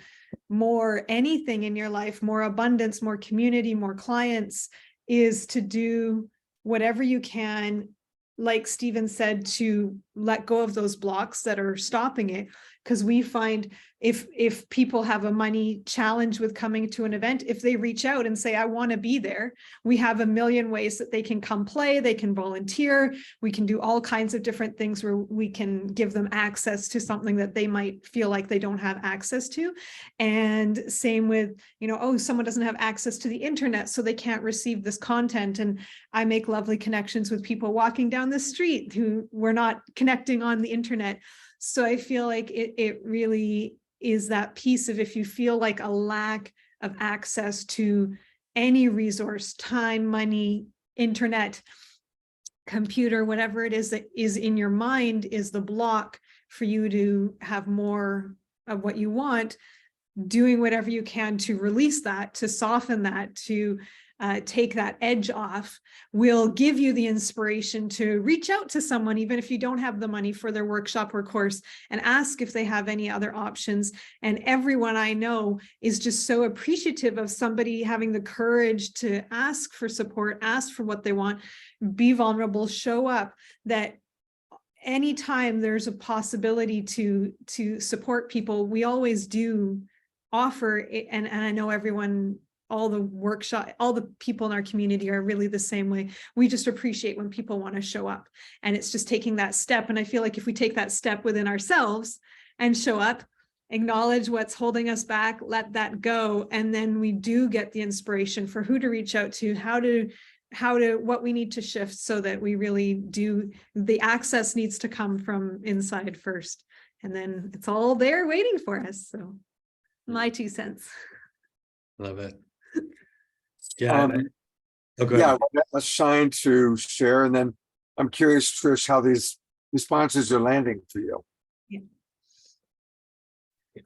more anything in your life, more abundance, more community, more clients, is to do whatever you can, like Stephen said, to let go of those blocks that are stopping it. Because we find if people have a money challenge with coming to an event, if they reach out and say, I want to be there, we have a million ways that they can come play, they can volunteer, we can do all kinds of different things where we can give them access to something that they might feel like they don't have access to. And same with, you know, oh, someone doesn't have access to the internet, so they can't receive this content. And I make lovely connections with people walking down the street who were not connecting on the internet. So I feel like it really is that piece of, if you feel like a lack of access to any resource, time, money, internet, computer, whatever it is that is in your mind is the block for you to have more of what you want, doing whatever you can to release that, to soften that, to take that edge off, will give you the inspiration to reach out to someone, even if you don't have the money for their workshop or course, and ask if they have any other options. And everyone I know is just so appreciative of somebody having the courage to ask for support, ask for what they want, be vulnerable, show up, that anytime there's a possibility to support people, we always do offer it. And I know everyone all the workshop, all the people in our community are really the same way. We just appreciate when people want to show up, and it's just taking that step. And I feel like if we take that step within ourselves and show up, acknowledge what's holding us back, let that go, and then we do get the inspiration for who to reach out to, what we need to shift, so that we really do. The access needs to come from inside first, and then it's all there waiting for us. So my 2 cents. Love it. Yeah. Oh, go Yeah, ahead. let's Shine to share, and then I'm curious, Trish, how these responses are landing for you.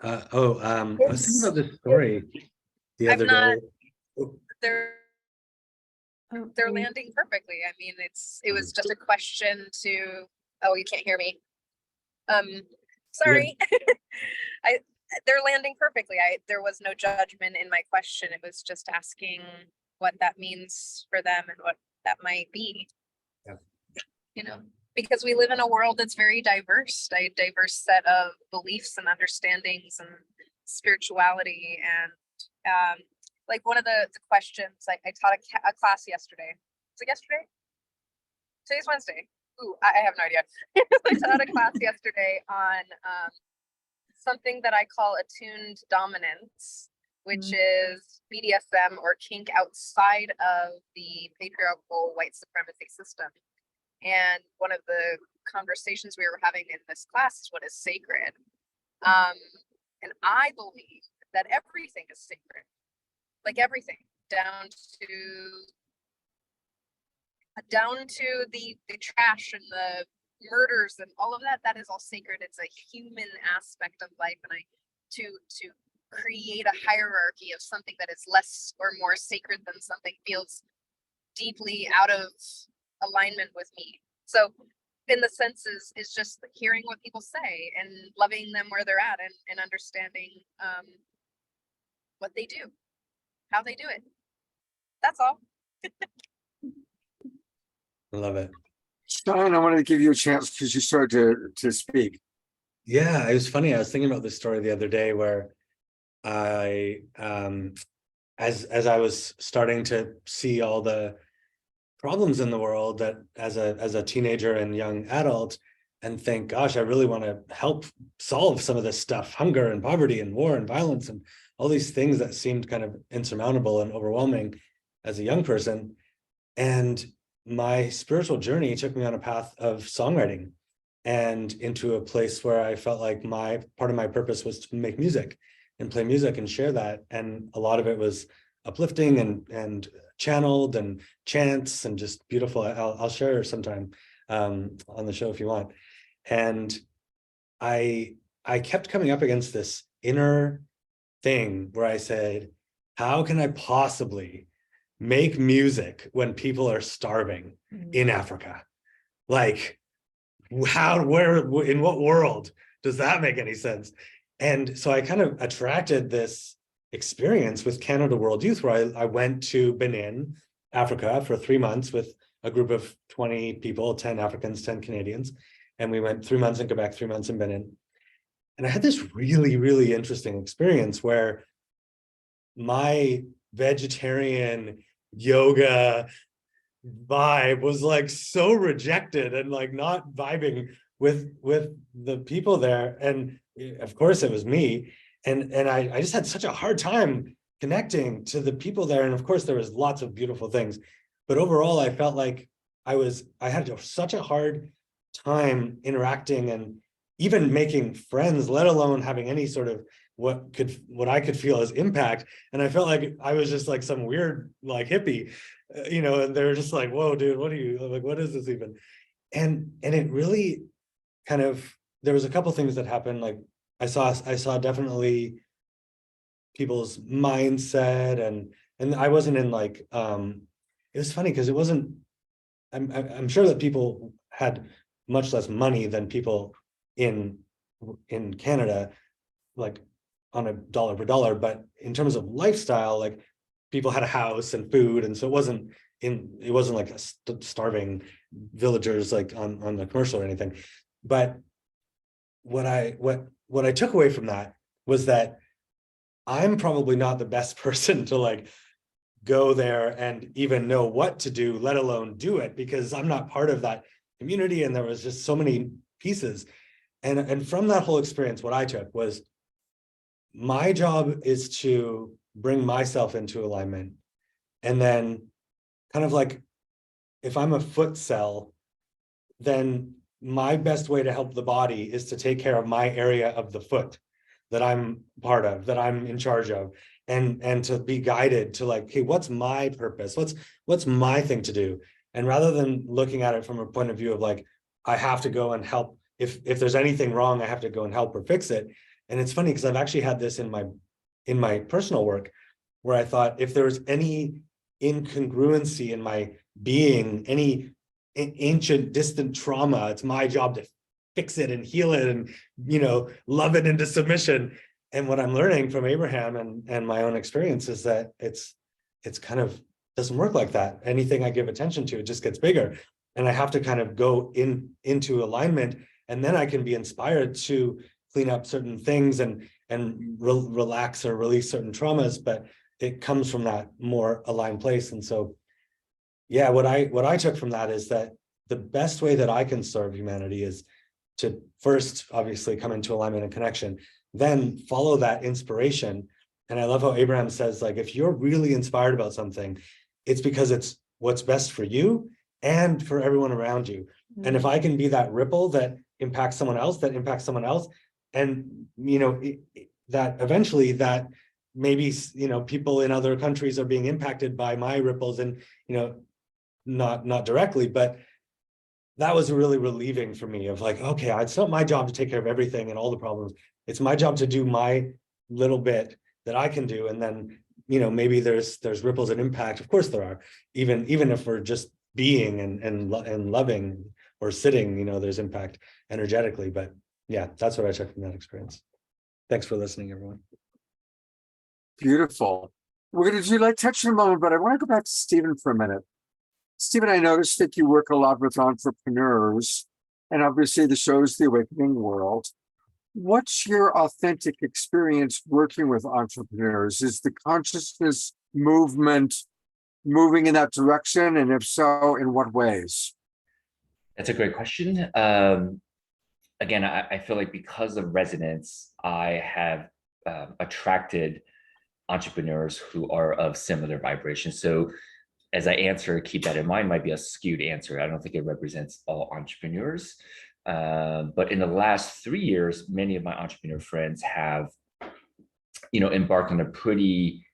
I was thinking about this story the I'm other not- day. They're landing perfectly. I mean, it was just a question to, oh, you can't hear me. Sorry. They're landing perfectly. There was no judgment in my question. It was just asking what that means for them and what that might be. Yeah. You know, because we live in a world that's very diverse, a diverse set of beliefs and understandings and spirituality. And like one of the questions, I taught a class yesterday. Was it yesterday? Today's Wednesday. Ooh, I have no idea. I taught a class yesterday on something that I call attuned dominance, which is BDSM or kink outside of the patriarchal white supremacy system. And one of the conversations we were having in this class is what is sacred. And I believe that everything is sacred, like everything, down to the trash and the murders and all of that. That is all sacred. It's a human aspect of life, and to create a hierarchy of something that is less or more sacred than something feels deeply out of alignment with me. So in the senses is just hearing what people say and loving them where they're at, and understanding what they do, how they do it. That's all. I love it. Shine, I wanted to give you a chance because you started to speak. Yeah, it was funny. I was thinking about this story the other day where I, as I was starting to see all the problems in the world that as a teenager and young adult, and think, gosh, I really want to help solve some of this stuff, hunger and poverty and war and violence and all these things that seemed kind of insurmountable and overwhelming as a young person. And my spiritual journey took me on a path of songwriting and into a place where I felt like part of my purpose was to make music and play music and share that. And a lot of it was uplifting and channeled and chants and just beautiful. I'll share sometime on the show if you want. And I kept coming up against this inner thing where I said, how can I possibly make music when people are starving in Africa? Like, in what world does that make any sense? And so I kind of attracted this experience with Canada World Youth, where I went to Benin, Africa for 3 months with a group of 20 people, 10 Africans, 10 Canadians. And we went 3 months in Quebec, 3 months in Benin. And I had this really, really interesting experience where my vegetarian yoga vibe was like so rejected and like not vibing with the people there. And of course it was me. And I just had such a hard time connecting to the people there. And of course there was lots of beautiful things, but overall I felt like I had such a hard time interacting and even making friends, let alone having any sort of what I could feel as impact. And I felt like I was just like some weird like hippie, and they were just like, whoa, dude, what is this even? And it really kind of, there was a couple things that happened. Like I saw definitely people's mindset and I wasn't in like, it was funny because it wasn't, I'm sure that people had much less money than people in Canada, like on a dollar per dollar, but in terms of lifestyle, like people had a house and food, and so it wasn't like starving villagers like on the commercial or anything. But what I took away from that was that I'm probably not the best person to like go there and even know what to do, let alone do it, because I'm not part of that community. And there was just so many pieces. And from that whole experience, what I took was, my job is to bring myself into alignment. And then kind of like, if I'm a foot cell, then my best way to help the body is to take care of my area of the foot that I'm part of, that I'm in charge of, and to be guided to like, hey, what's my purpose? What's my thing to do? And rather than looking at it from a point of view of like, I have to go and help, if there's anything wrong, I have to go and help or fix it. And it's funny because I've actually had this in my personal work, where I thought if there was any incongruency in my being, any ancient distant trauma, it's my job to fix it and heal it and, you know, love it into submission. And what I'm learning from Abraham and my own experience is that it's kind of doesn't work like that. Anything I give attention to, it just gets bigger. And I have to kind of go into alignment, and then I can be inspired to clean up certain things and relax or release certain traumas, but it comes from that more aligned place. And so, yeah, what I took from that is that the best way that I can serve humanity is to first, obviously, come into alignment and connection, then follow that inspiration. And I love how Abraham says, like, if you're really inspired about something, it's because it's what's best for you and for everyone around you. Mm-hmm. And if I can be that ripple that impacts someone else, and, you know, that eventually that maybe, you know, people in other countries are being impacted by my ripples, and, you know, not directly, but that was really relieving for me of like, okay, it's not my job to take care of everything and all the problems. It's my job to do my little bit that I can do. And then, you know, maybe there's ripples and impact. Of course there are, even if we're just being and loving or sitting, you know, there's impact energetically. But yeah, that's what I took from that experience. Thanks for listening, everyone. Beautiful. We're going to do like touch in a moment, but I want to go back to Stephen for a minute. Stephen, I noticed that you work a lot with entrepreneurs, and obviously the show is The Awakening World. What's your authentic experience working with entrepreneurs? Is the consciousness movement moving in that direction? And if so, in what ways? That's a great question. Again, I feel like because of resonance, I have attracted entrepreneurs who are of similar vibration. So as I answer, keep that in mind, might be a skewed answer. I don't think it represents all entrepreneurs. But in the last 3 years, many of my entrepreneur friends have, you know, embarked on a pretty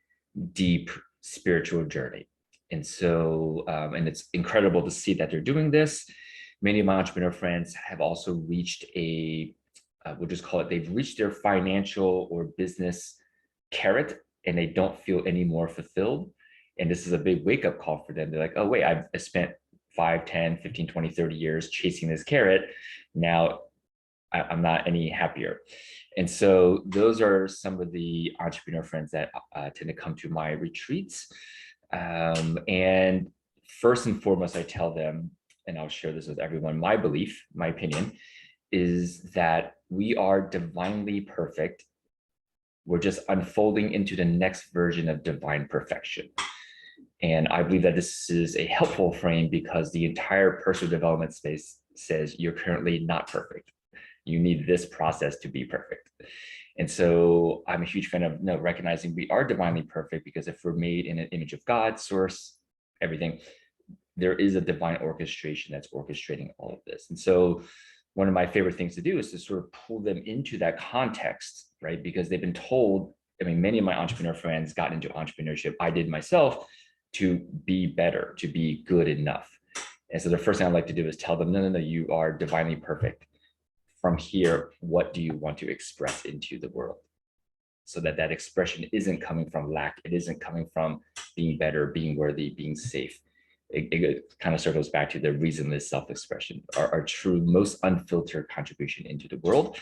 deep spiritual journey. And so, and it's incredible to see that they're doing this. Many of my entrepreneur friends have also reached we'll just call it, they've reached their financial or business carrot, and they don't feel any more fulfilled. And this is a big wake-up call for them. They're like, oh, wait, I've spent 5, 10, 15, 20, 30 years chasing this carrot. Now I'm not any happier. And so those are some of the entrepreneur friends that tend to come to my retreats. And first and foremost, I tell them, and I'll share this with everyone, my belief, my opinion, is that we are divinely perfect. We're just unfolding into the next version of divine perfection. And I believe that this is a helpful frame because the entire personal development space says you're currently not perfect. You need this process to be perfect. And so I'm a huge fan of recognizing we are divinely perfect, because if we're made in an image of God, source, everything, there is a divine orchestration that's orchestrating all of this. And so one of my favorite things to do is to sort of pull them into that context, right? Because they've been told, I mean, many of my entrepreneur friends got into entrepreneurship, I did myself, to be better, to be good enough. And so the first thing I like to do is tell them, no, you are divinely perfect. From here, what do you want to express into the world? So that expression isn't coming from lack. It isn't coming from being better, being worthy, being safe. It kind of circles back to the reasonless self-expression, our true, most unfiltered contribution into the world.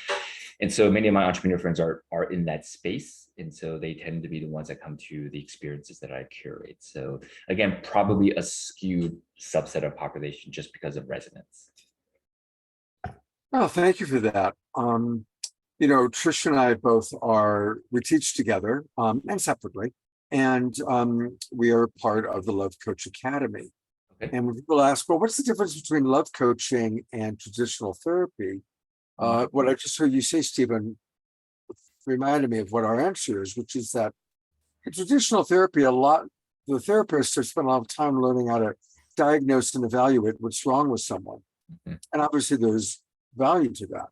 And so many of my entrepreneur friends are in that space. And so they tend to be the ones that come to the experiences that I curate. So again, probably a skewed subset of population just because of resonance. Oh, thank you for that. You know, Trish and I both we teach together and separately. And we are part of the Love Coach Academy. Okay. And when people ask, well, what's the difference between love coaching and traditional therapy? What I just heard you say, Stephen, reminded me of what our answer is, which is that in traditional therapy, the therapists have spent a lot of time learning how to diagnose and evaluate what's wrong with someone. Mhm. And obviously there's value to that.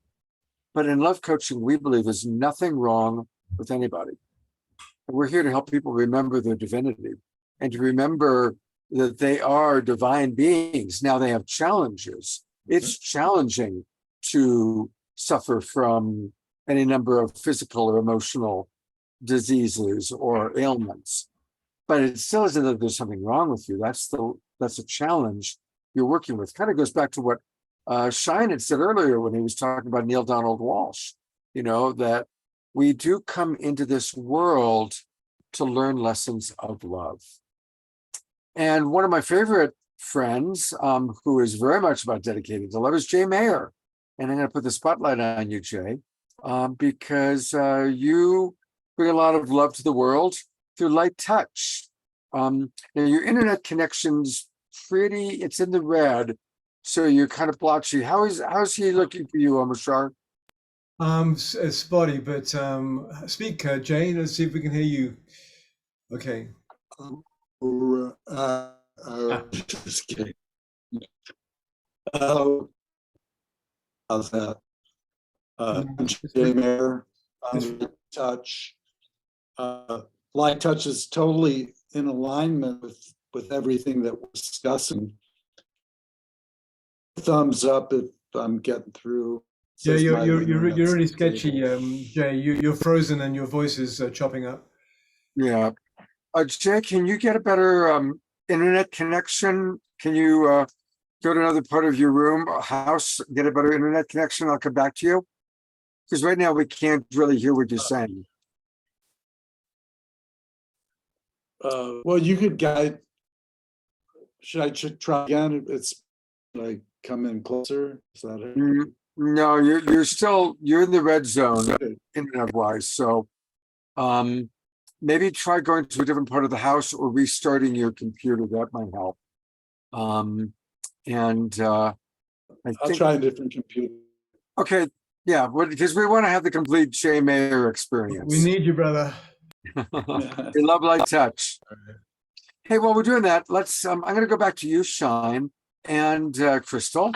But in love coaching, we believe there's nothing wrong with anybody. And we're here to help people remember their divinity and to remember that they are divine beings. Now they have challenges. It's challenging to suffer from any number of physical or emotional diseases or ailments, but it still isn't that there's something wrong with you. That's a challenge you're working with. Kind of goes back to what Shine had said earlier when he was talking about Neil Donald Walsh, that we do come into this world to learn lessons of love. And one of my favorite friends, who is very much about dedicated to love, is Jay Mayer. And I'm going to put the spotlight on you, Jay, because you bring a lot of love to the world through light touch. Now your internet connection's it's in the red, so you're kind of blotchy. How's he looking for you, Omashar? Spotty, but speak, Jay. Let's see if we can hear you. Okay. Just kidding. How's that? Jay Mayer, touch. Light touch is totally in alignment with everything that we're discussing. Thumbs up if I'm getting through. Yeah, you're really sketchy, Jay. You're frozen and your voice is chopping up. Yeah. Jay, can you get a better internet connection? Can you go to another part of your room or house, get a better internet connection? I'll come back to you. Because right now we can't really hear what you're saying. Well, you could guide. Should I try again? It's like come in closer. Is that it? No, you're in the red zone, internet wise. So maybe try going to a different part of the house or restarting your computer. That might help. I'll try a different computer. Okay, yeah, because we want to have the complete Jay Mayer experience. We need you, brother. We love light touch. Hey, while we're doing that, let's. I'm going to go back to you, Shine, and Kristall.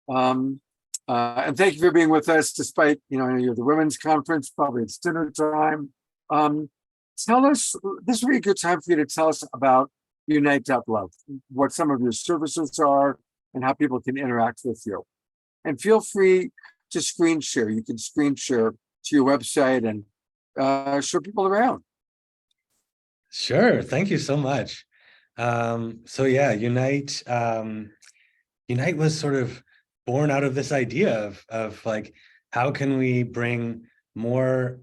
And thank you for being with us, despite you're the women's conference. Probably it's dinner time. Tell us. This would be a good time for you to tell us about UNITE.LOVE, what some of your services are, and how people can interact with you. And feel free to screen share. You can screen share to your website and show people around. Sure. Thank you so much. So yeah, Unite was sort of born out of this idea of like, how can we bring more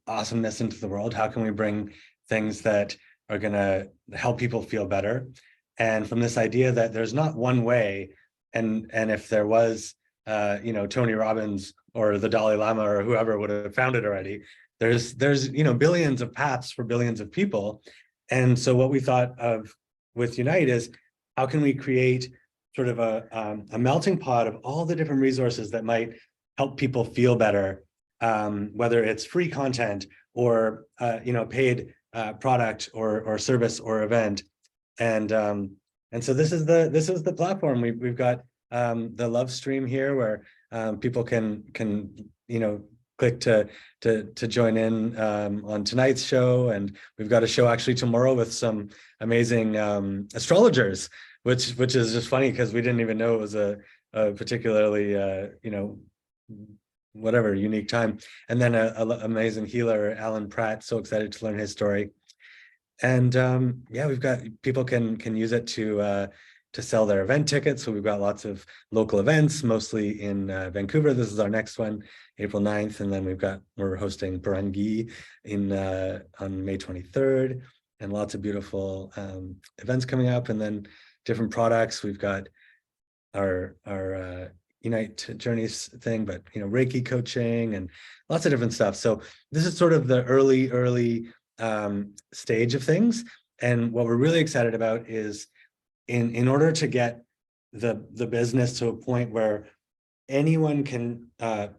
awesomeness into the world? How can we bring things that are going to help people feel better? And from this idea that there's not one way, and if there was, Tony Robbins or the Dalai Lama or whoever would have found it already, there's billions of paths for billions of people. And so what we thought of with Unite is, how can we create sort of a melting pot of all the different resources that might help people feel better, whether it's free content or paid product or service or event. And so this is the platform. We've got the love stream here where people can click to join in on tonight's show. And we've got a show actually tomorrow with some amazing astrologers, which is just funny because we didn't even know it was a particularly unique time. And then a amazing healer, Alan Pratt. So excited to learn his story. And we've got people can use it to sell their event tickets. So we've got lots of local events, mostly in Vancouver. This is our next one, April 9th. And then we're hosting Barangi on May 23rd, and lots of beautiful events coming up. And then different products. We've got our Unite Journeys thing, but Reiki coaching and lots of different stuff. So this is sort of the early stage of things. And what we're really excited about is in order to get the business to a point where anyone can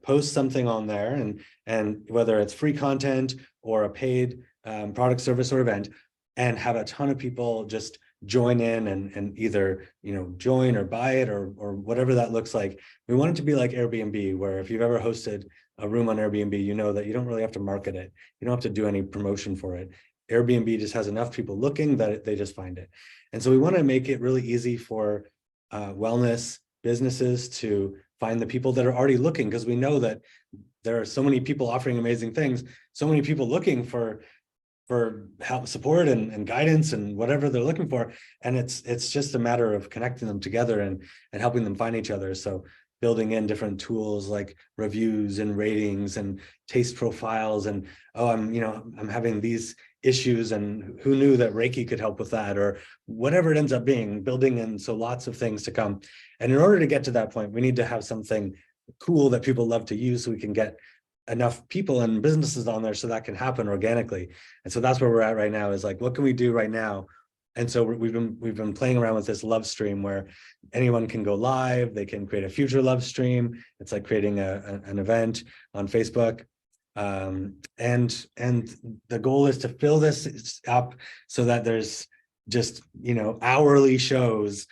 post something on there, and whether it's free content or a paid product, service, or event, and have a ton of people just join in and either join or buy it or whatever that looks like. We want it to be like Airbnb, where if you've ever hosted a room on Airbnb, you know that you don't really have to market it. You don't have to do any promotion for it. Airbnb just has enough people looking that they just find it. And so we want to make it really easy for wellness businesses to find the people that are already looking, because we know that there are so many people offering amazing things, so many people looking for help, support, and guidance, and whatever they're looking for. And it's just a matter of connecting them together and helping them find each other. So building in different tools like reviews and ratings and taste profiles, and I'm having these issues, and who knew that Reiki could help with that, or whatever it ends up being, building in so lots of things to come. And in order to get to that point, we need to have something cool that people love to use, so we can get enough people and businesses on there so that can happen organically. And so that's where we're at right now, is like, what can we do right now? And so we've been playing around with this love stream, where anyone can go live, they can create a future love stream. It's like creating an event on Facebook. And the goal is to fill this up so that there's just hourly shows,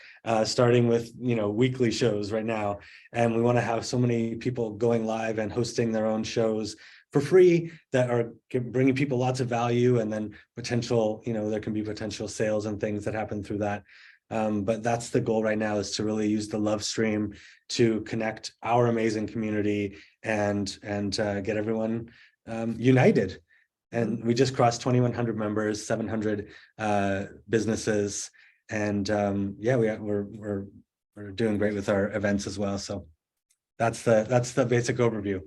starting with weekly shows right now. And we want to have so many people going live and hosting their own shows for free that are bringing people lots of value, and then potential, there can be potential sales and things that happen through that. But that's the goal right now, is to really use the love stream to connect our amazing community and get everyone united. And we just crossed 2,100 members, 700 businesses, and we're doing great with our events as well. So that's the basic overview.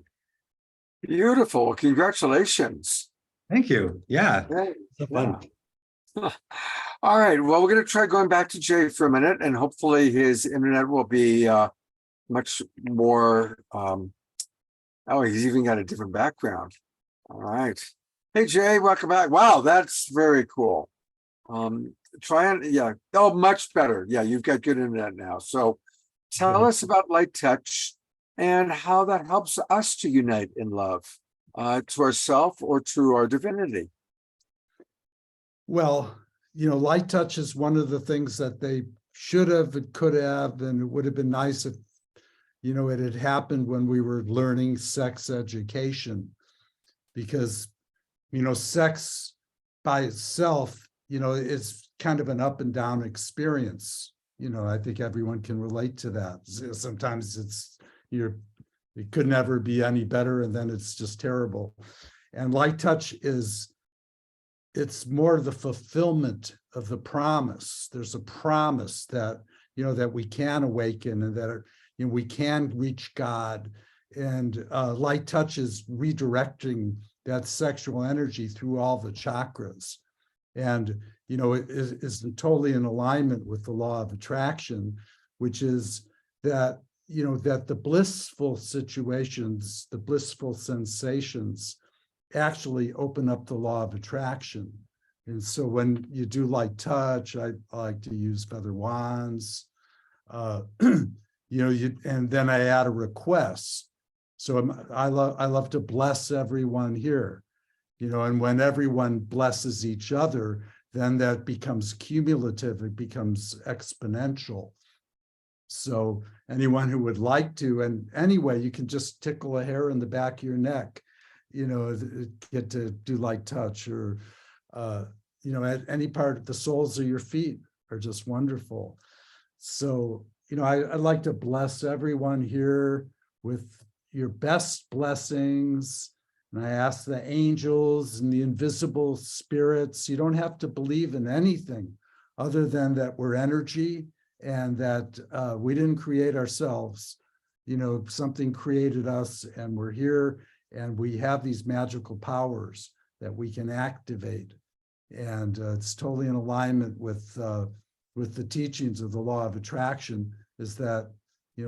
Beautiful. Congratulations. Thank you. Yeah. So fun. All right. Well, we're going to try going back to Jay for a minute, and hopefully his internet will be much more. He's even got a different background. All right. Hey, Jay, welcome back. Wow, that's very cool. Much better. Yeah, you've got good internet now. So tell us about Light Touch and how that helps us to unite in love, to ourself or to our divinity. Well, Light Touch is one of the things that they should have and could have, and it would have been nice if, it had happened when we were learning sex education, because, sex by itself, is kind of an up and down experience. I think everyone can relate to that. Sometimes it could never be any better, and then it's just terrible. And Light Touch it's more the fulfillment of the promise. There's a promise that, that we can awaken, and that we can reach God. And Light Touch is redirecting that sexual energy through all the chakras. And, it is totally in alignment with the law of attraction, which is that, that the blissful situations, the blissful sensations actually open up the law of attraction. And so when you do Light Touch, I like to use feather wands, and then I add a request. So I love to bless everyone here, and when everyone blesses each other, then that becomes cumulative, it becomes exponential. So anyone who would like to, and anyway, you can just tickle a hair in the back of your neck, get to do Light Touch, or, at any part of the soles of your feet are just wonderful. So, I'd like to bless everyone here with your best blessings. And I ask the angels and the invisible spirits, you don't have to believe in anything other than that we're energy, and that we didn't create ourselves. Something created us, and we're here, and we have these magical powers that we can activate. And it's totally in alignment with the teachings of the law of attraction, is that,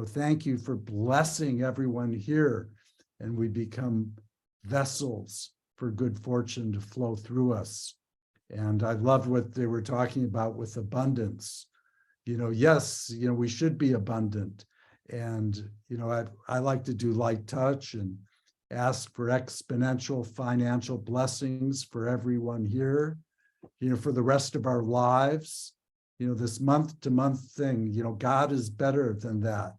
thank you for blessing everyone here, and we become vessels for good fortune to flow through us. And I loved what they were talking about with abundance. Yes, we should be abundant. And, I like to do light touch and ask for exponential financial blessings for everyone here, for the rest of our lives. This month to month thing, God is better than that.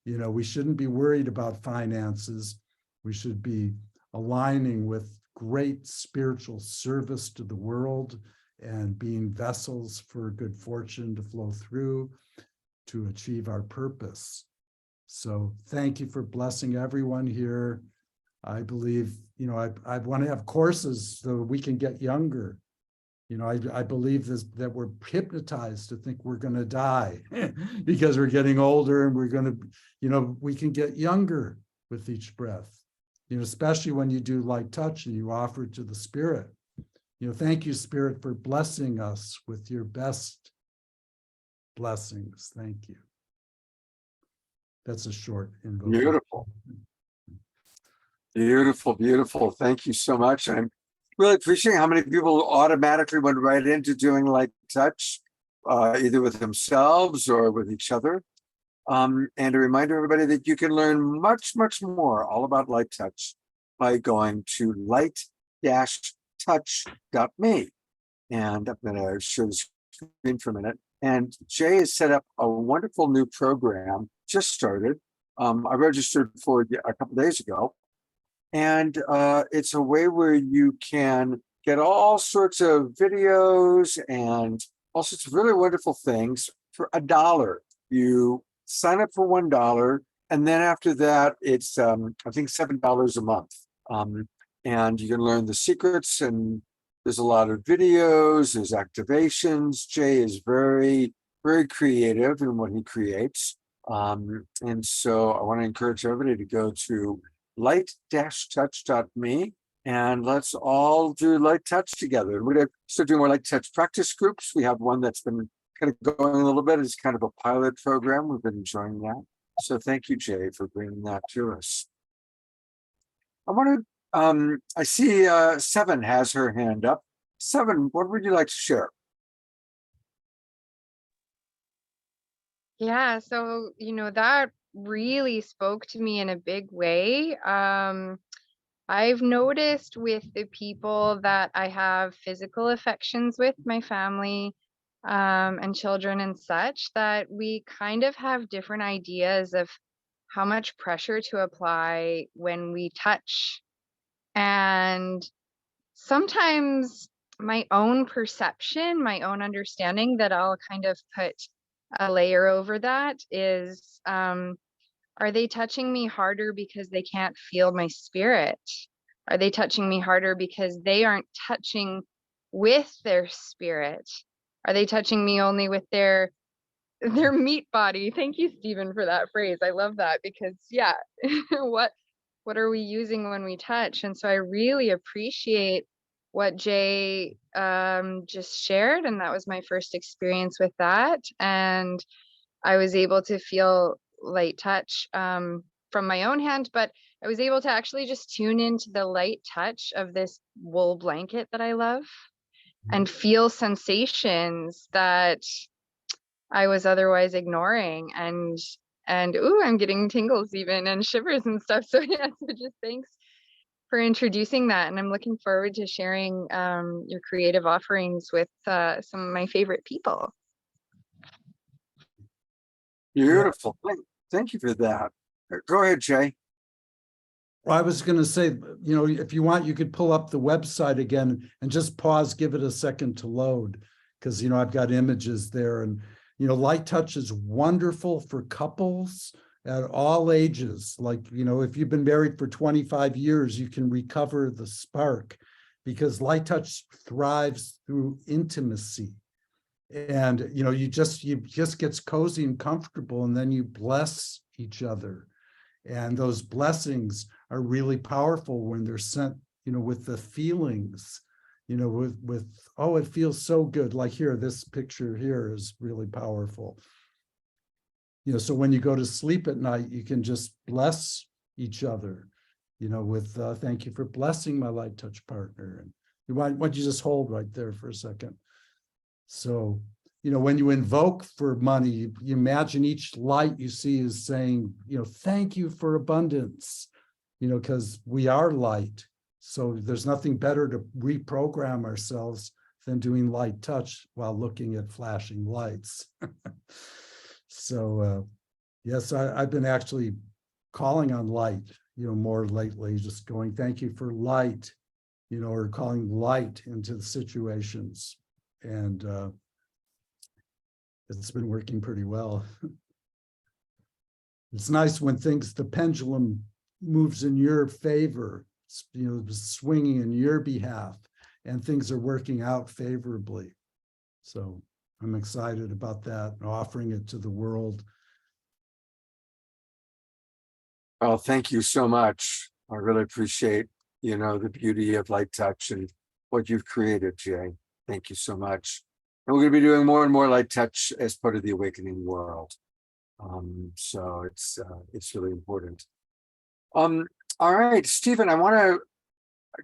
We shouldn't be worried about finances. We should be aligning with great spiritual service to the world and being vessels for good fortune to flow through to achieve our purpose. So thank you for blessing everyone here. I believe, I want to have courses so we can get younger. I believe that we're hypnotized to think we're going to die because we're getting older, and we're going to, we can get younger with each breath, especially when you do light touch and you offer it to the Spirit. Thank you, Spirit, for blessing us with your best blessings. Thank you. That's a short invocation. Beautiful. Beautiful, beautiful. Thank you so much. I'm really appreciating how many people automatically went right into doing light touch, either with themselves or with each other. And a reminder, everybody, that you can learn much, much more all about light touch by going to light-touch.me. And I'm going to show the screen for a minute. And Jay has set up a wonderful new program, just started. I registered for it a couple days ago. And it's a way where you can get all sorts of videos and all sorts of really wonderful things for $1. You sign up for $1, and then after that, it's I think $7 a month. And you can learn the secrets, and there's a lot of videos, there's activations. Jay is very, very creative in what he creates. And so I want to encourage everybody to go to light-touch.me, and let's all do light touch together. And we're going to start doing more light touch practice groups. We have one that's been kind of going a little bit. It's kind of a pilot program. We've been enjoying that. So thank you, Jay, for bringing that to us. I want to, I see Seven has her hand up. Seven, what would you like to share? Yeah, so that really spoke to me in a big way. I've noticed with the people that I have physical affections with, my family and children and such, that we kind of have different ideas of how much pressure to apply when we touch. And sometimes my own perception, my own understanding that I'll kind of put a layer over that is, are they touching me harder because they can't feel my spirit? Are they touching me harder because they aren't touching with their spirit? Are they touching me only with their meat body? Thank you, Stephen, for that phrase. I love that because, yeah, what are we using when we touch? And so I really appreciate what Jay just shared, and that was my first experience with that. And I was able to feel light touch from my own hand, but I was able to actually just tune into the light touch of this wool blanket that I love and feel sensations that I was otherwise ignoring. And ooh, I'm getting tingles even and shivers and stuff. So yeah, so just thanks for introducing that. And I'm looking forward to sharing your creative offerings with some of my favorite people. Beautiful. Thank you for that. Go ahead, Jay. Well, I was going to say, if you want, you could pull up the website again and just pause, give it a second to load, because, I've got images there. And, light touch is wonderful for couples at all ages. Like, if you've been married for 25 years, you can recover the spark, because light touch thrives through intimacy. And, you just gets cozy and comfortable, and then you bless each other. And those blessings are really powerful when they're sent, with the feelings, with, oh, it feels so good. Like here, this picture here is really powerful. So when you go to sleep at night, you can just bless each other. with thank you for blessing my light touch partner. And why don't you just hold right there for a second? So, when you invoke for money, you imagine each light you see is saying, thank you for abundance, because we are light. So there's nothing better to reprogram ourselves than doing light touch while looking at flashing lights. So, yes, I've been actually calling on light, more lately, just going, thank you for light, or calling light into the situations. And it's been working pretty well. It's nice when the pendulum moves in your favor, swinging in your behalf, and things are working out favorably. So I'm excited about that, offering it to the world. Well, thank you so much. I really appreciate, the beauty of light touch and what you've created, Jay. Thank you so much. And we're going to be doing more and more light touch as part of the awakening world. So it's really important. All right, Stephen, I want to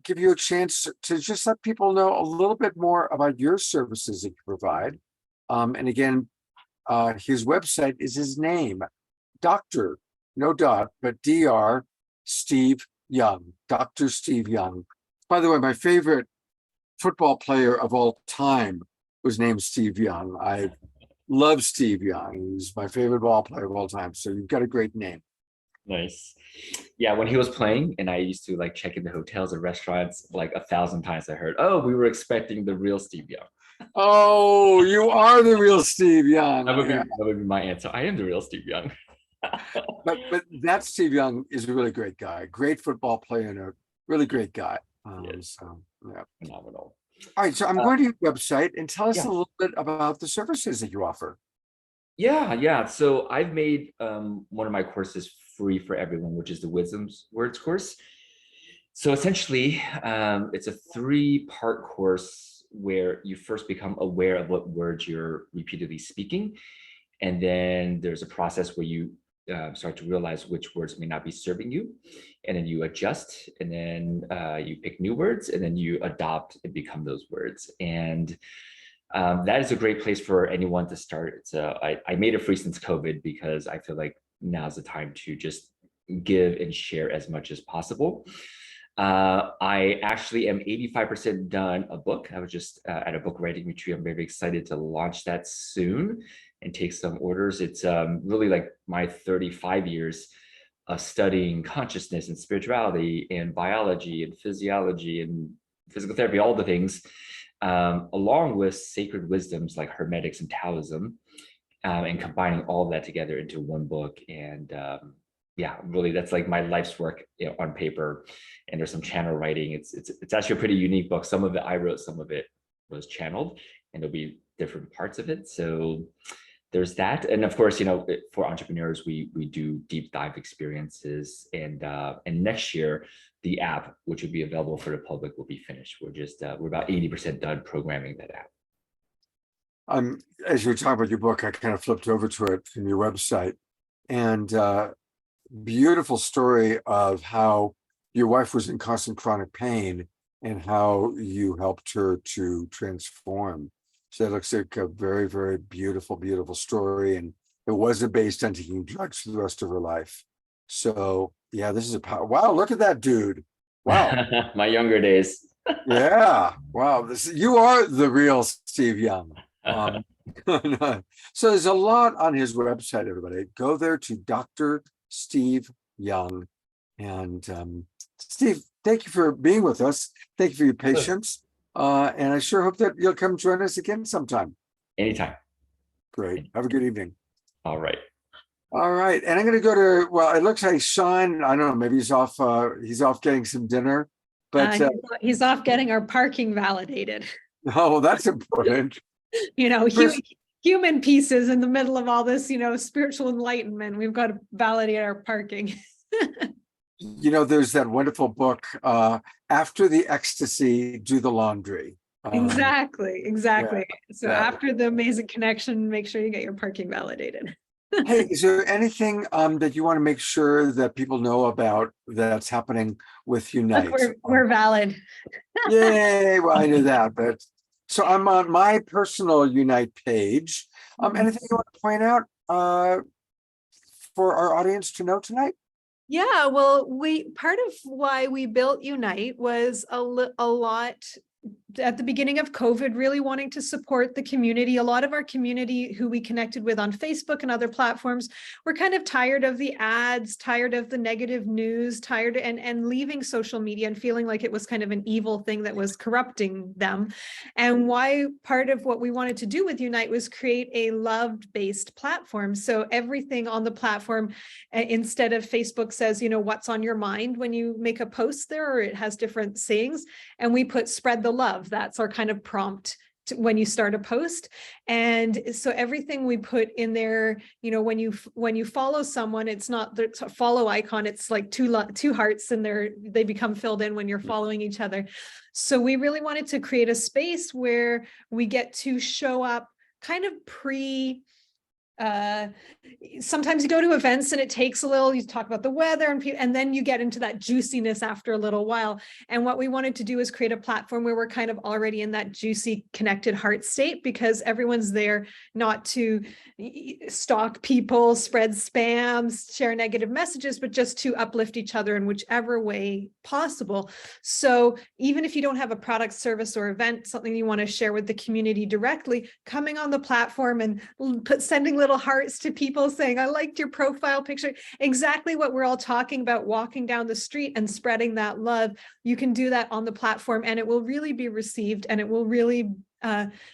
give you a chance to just let people know a little bit more about your services that you provide. And again, his website is his name, Dr. No dot, but Dr. Steve Young, Dr. Steve Young. By the way, my favorite football player of all time was named Steve Young. I love Steve Young. He's my favorite ball player of all time. So you've got a great name. Nice. Yeah, when he was playing, and I used to check in the hotels and restaurants 1,000 times, I heard, oh, we were expecting the real Steve Young. Oh, you are the real Steve Young. That would be my answer. I am the real Steve Young. but that Steve Young is a really great guy, great football player, and a really great guy. So yeah, phenomenal. All right, so I'm going to your website and tell us yeah. a little bit about the services that you offer. Yeah. So I've made one of my courses free for everyone, which is the Wisdom's Words course. So essentially, it's a 3-part course where you first become aware of what words you're repeatedly speaking. And then there's a process where you start to realize which words may not be serving you. And then you adjust, and then you pick new words, and then you adopt and become those words. And that is a great place for anyone to start. I made it free since COVID because I feel like now's the time to just give and share as much as possible. I actually am 85% done a book. I was just at a book writing retreat. I'm very excited to launch that soon and take some orders. It's really my 35 years of studying consciousness and spirituality and biology and physiology and physical therapy, all the things, along with sacred wisdoms like Hermetics and Taoism, and combining all of that together into one book. And yeah, really, that's my life's work on paper. And there's some channel writing. It's actually a pretty unique book. Some of it I wrote, some of it was channeled, and there'll be different parts of it. So there's that. And of course, for entrepreneurs, we do deep dive experiences. And next year, the app, which will be available for the public, will be finished. We're about 80% done programming that app. As you were talking about your book, I kind of flipped over to it from your website, and beautiful story of how your wife was in constant chronic pain and how you helped her to transform. So that looks like a very, very beautiful, beautiful story. And it wasn't based on taking drugs for the rest of her life. So yeah, this is wow, look at that dude. Wow. My younger days. Yeah. Wow. You are the real Steve Young. So there's a lot on his website, everybody. Go there to Dr. Steve Young. And Steve, thank you for being with us. Thank you for your patience. And I sure hope that you'll come join us again sometime. Anytime. Great. Have a good evening. All right. All right. And I'm going to go to, well, it looks like Sean, I don't know, maybe he's off getting some dinner, but he's off getting our parking validated. oh, that's important. Human pieces in the middle of all this, spiritual enlightenment. We've got to validate our parking. There's that wonderful book, After the Ecstasy, Do the Laundry. Exactly. Yeah, So after the amazing connection, make sure you get your parking validated. Hey, is there anything that you want to make sure that people know about that's happening with Look, Unite? we're valid. Yay! Well, I knew that, but so I'm on my personal Unite page. Anything you want to point out for our audience to know tonight? Yeah, well, part of why we built Unite was a lot at the beginning of COVID, really wanting to support the community. A lot of our community who we connected with on Facebook and other platforms were kind of tired of the ads, tired of the negative news, tired and leaving social media and feeling like it was kind of an evil thing that was corrupting them. And why part of what we wanted to do with Unite was create a love-based platform. So everything on the platform, instead of Facebook says, you know, what's on your mind when you make a post there, or it has different sayings, and we put spread the love. That's our kind of prompt when you start a post. And so everything we put in there, you know, when you follow someone, it's not the follow icon, it's like two hearts, and they become filled in when you're following each other. So we really wanted to create a space where we get to show up kind of sometimes you go to events and it takes a little, you talk about the weather and then you get into that juiciness after a little while. And what we wanted to do is create a platform where we're kind of already in that juicy connected heart state, because everyone's there not to stalk people, spread spams, share negative messages, but just to uplift each other in whichever way possible. So even if you don't have a product, service, or event, something you want to share with the community directly, coming on the platform and sending little hearts to people saying, I liked your profile picture, exactly what we're all talking about, walking down the street and spreading that love. You can do that on the platform and it will really be received, and it will really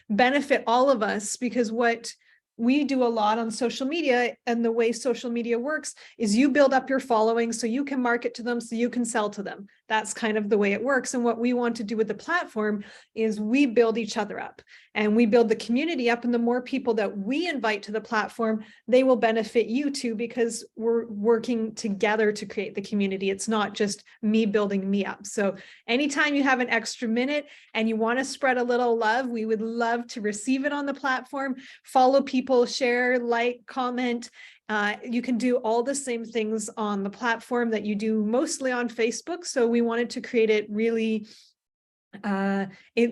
benefit all of us, because what we do a lot on social media, and the way social media works is you build up your following so you can market to them, so you can sell to them. That's kind of the way it works. And what we want to do with the platform is we build each other up and we build the community up. And the more people that we invite to the platform, they will benefit you too, because we're working together to create the community. It's not just me building me up. So anytime you have an extra minute and you want to spread a little love, we would love to receive it on the platform. Follow people, share, like, comment. You can do all the same things on the platform that you do mostly on Facebook. So we wanted to create it really,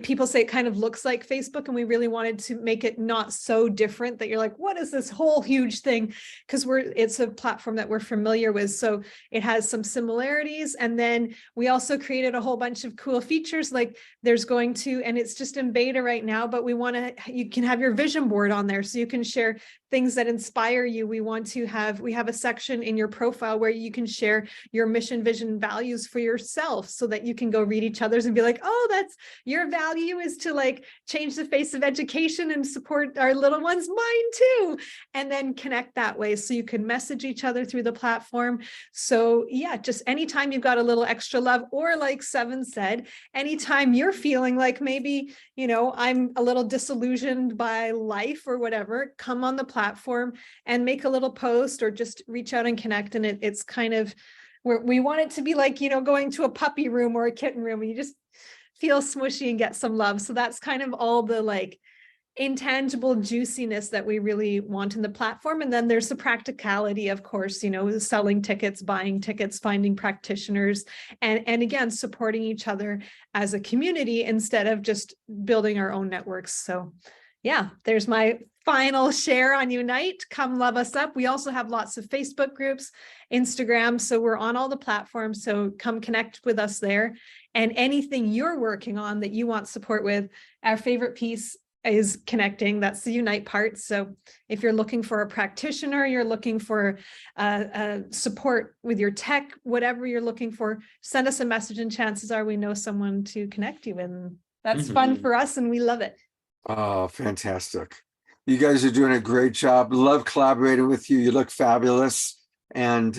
people say it kind of looks like Facebook, and we really wanted to make it not so different that you're like, what is this whole huge thing? Because it's a platform that we're familiar with. So it has some similarities. And then we also created a whole bunch of cool features, like there's going to, and it's just in beta right now, but you can have your vision board on there, so you can share things that inspire you. We have a section in your profile where you can share your mission, vision, values for yourself, so that you can go read each other's and be like, oh, that's your value is to like change the face of education and support our little ones, mine too. And then connect that way, so you can message each other through the platform. So yeah, just anytime you've got a little extra love, or like Seven said, anytime you're feeling like maybe, you know, I'm a little disillusioned by life or whatever, come on the platform and make a little post, or just reach out and connect. And it's kind of where we want it to be like, you know, going to a puppy room or a kitten room, and you just feel smushy and get some love. So that's kind of all the like intangible juiciness that we really want in the platform. And then there's the practicality, of course, you know, selling tickets, buying tickets, finding practitioners, and again, supporting each other as a community instead of just building our own networks. So yeah, there's my final share on Unite. Come love us up. We also have lots of Facebook groups, Instagram. So we're on all the platforms. So come connect with us there. And anything you're working on that you want support with, our favorite piece is connecting. That's the Unite part. So if you're looking for a practitioner, you're looking for support with your tech, whatever you're looking for, send us a message, and chances are we know someone to connect you with. And that's fun for us, and we love it. Oh, fantastic. You guys are doing a great job. Love collaborating with you. You look fabulous, and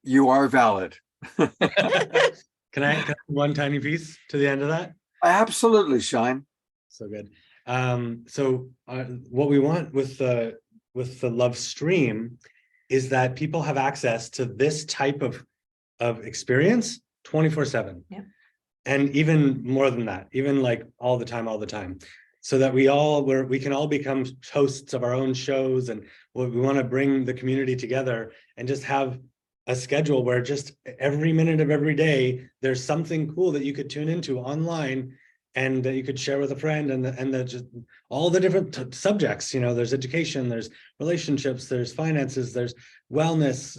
you are valid. Can I add one tiny piece to the end of that? Absolutely, Shine. So good. What we want with the love stream is that people have access to this type of experience 24/7. Yeah. And even more than that, even like all the time. so that we can all become hosts of our own shows, and we want to bring the community together and just have a schedule where just every minute of every day there's something cool that you could tune into online and that you could share with a friend, and just all the different subjects. There's education, there's relationships, there's finances, there's wellness,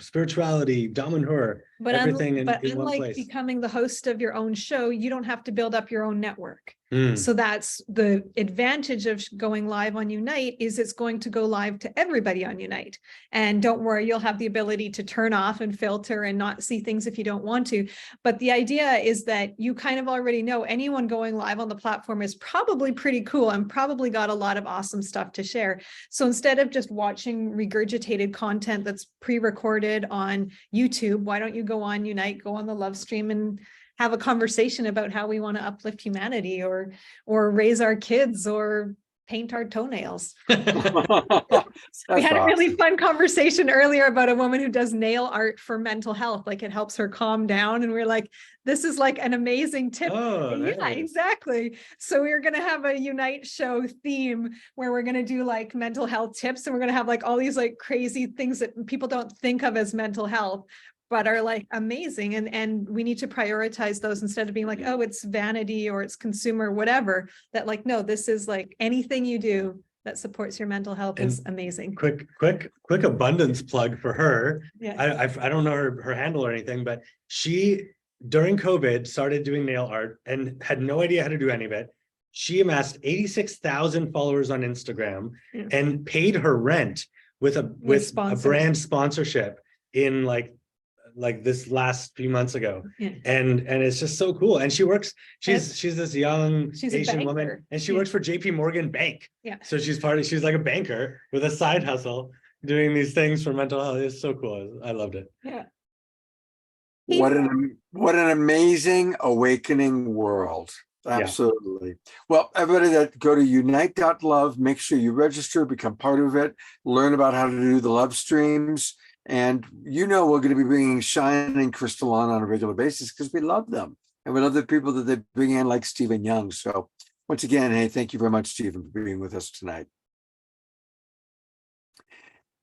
spirituality, Damanhur, everything in one unlike place. becoming the host of your own show, you don't have to build up your own network. Mm. So that's the advantage of going live on Unite, is it's going to go live to everybody on Unite. And don't worry, you'll have the ability to turn off and filter and not see things if you don't want to. But the idea is that you kind of already know anyone going live on the platform is probably pretty cool and probably got a lot of awesome stuff to share. So instead of just watching regurgitated content that's pre-recorded on YouTube, why don't you go on Unite, go on the love stream, and have a conversation about how we want to uplift humanity, or raise our kids, or paint our toenails. We had a really fun conversation earlier about a woman who does nail art for mental health. Like, it helps her calm down. And we're like, this is like an amazing tip. Oh, yeah, nice. exactly. So we're going to have a Unite show theme where we're going to do like mental health tips. And we're going to have like all these like crazy things that people don't think of as mental health, but are like amazing. And we need to prioritize those instead of being like, oh, it's vanity or it's consumer, whatever. That like, no, this is like anything you do that supports your mental health is amazing. Quick abundance plug for her. Yeah. I don't know her handle or anything, but she, during COVID, started doing nail art and had no idea how to do any of it. She amassed 86,000 followers on Instagram and paid her rent with a brand sponsorship in like this last few months ago. And it's just so cool. And she's this young Asian woman, and she works for JP Morgan Bank. So she's like a banker with a side hustle doing these things for mental health. It's so cool. I loved it. What an amazing awakening world. Absolutely. Well, everybody that go to UNITE.LOVE, make sure you register, become part of it, learn about how to do the love streams. And we're going to be bringing Shine and Kristall on a regular basis because we love them. And we love the people that they bring in, like Stephen Young. So once again, hey, thank you very much, Stephen, for being with us tonight.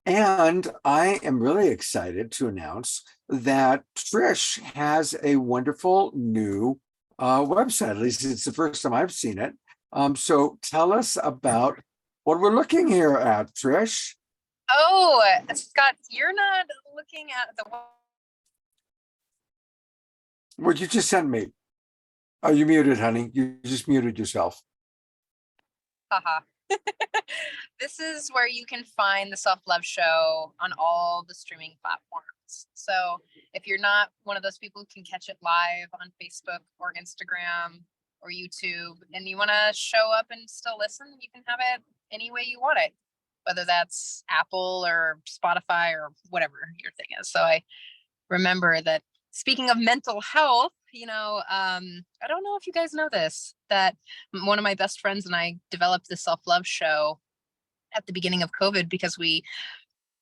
And I am really excited to announce that Trish has a wonderful new website. At least it's the first time I've seen it. So tell us about what we're looking here at, Trish. Oh, Scott, you're not looking at the one. What you just sent me. Oh, you muted, honey. You just muted yourself. Haha. This is where you can find the Self-Love Show on all the streaming platforms. So if you're not one of those people who can catch it live on Facebook or Instagram or YouTube, and you want to show up and still listen, you can have it any way you want it, whether that's Apple or Spotify or whatever your thing is. So I remember that, speaking of mental health, I don't know if you guys know this, that one of my best friends and I developed the Self-Love Show at the beginning of COVID because we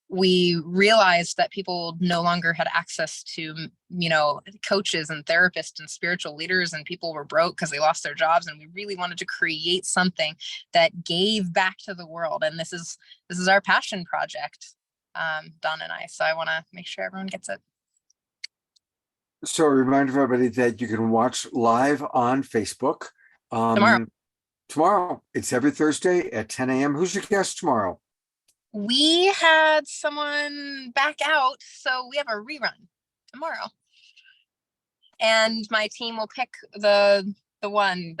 realized that people no longer had access to, coaches and therapists and spiritual leaders, and people were broke because they lost their jobs. And we really wanted to create something that gave back to the world. And this is our passion project, Don and I. So I want to make sure everyone gets it. So a reminder for everybody that you can watch live on Facebook. Tomorrow. It's every Thursday at 10 a.m. Who's your guest tomorrow? We had someone back out, so we have a rerun tomorrow. And my team will pick the one.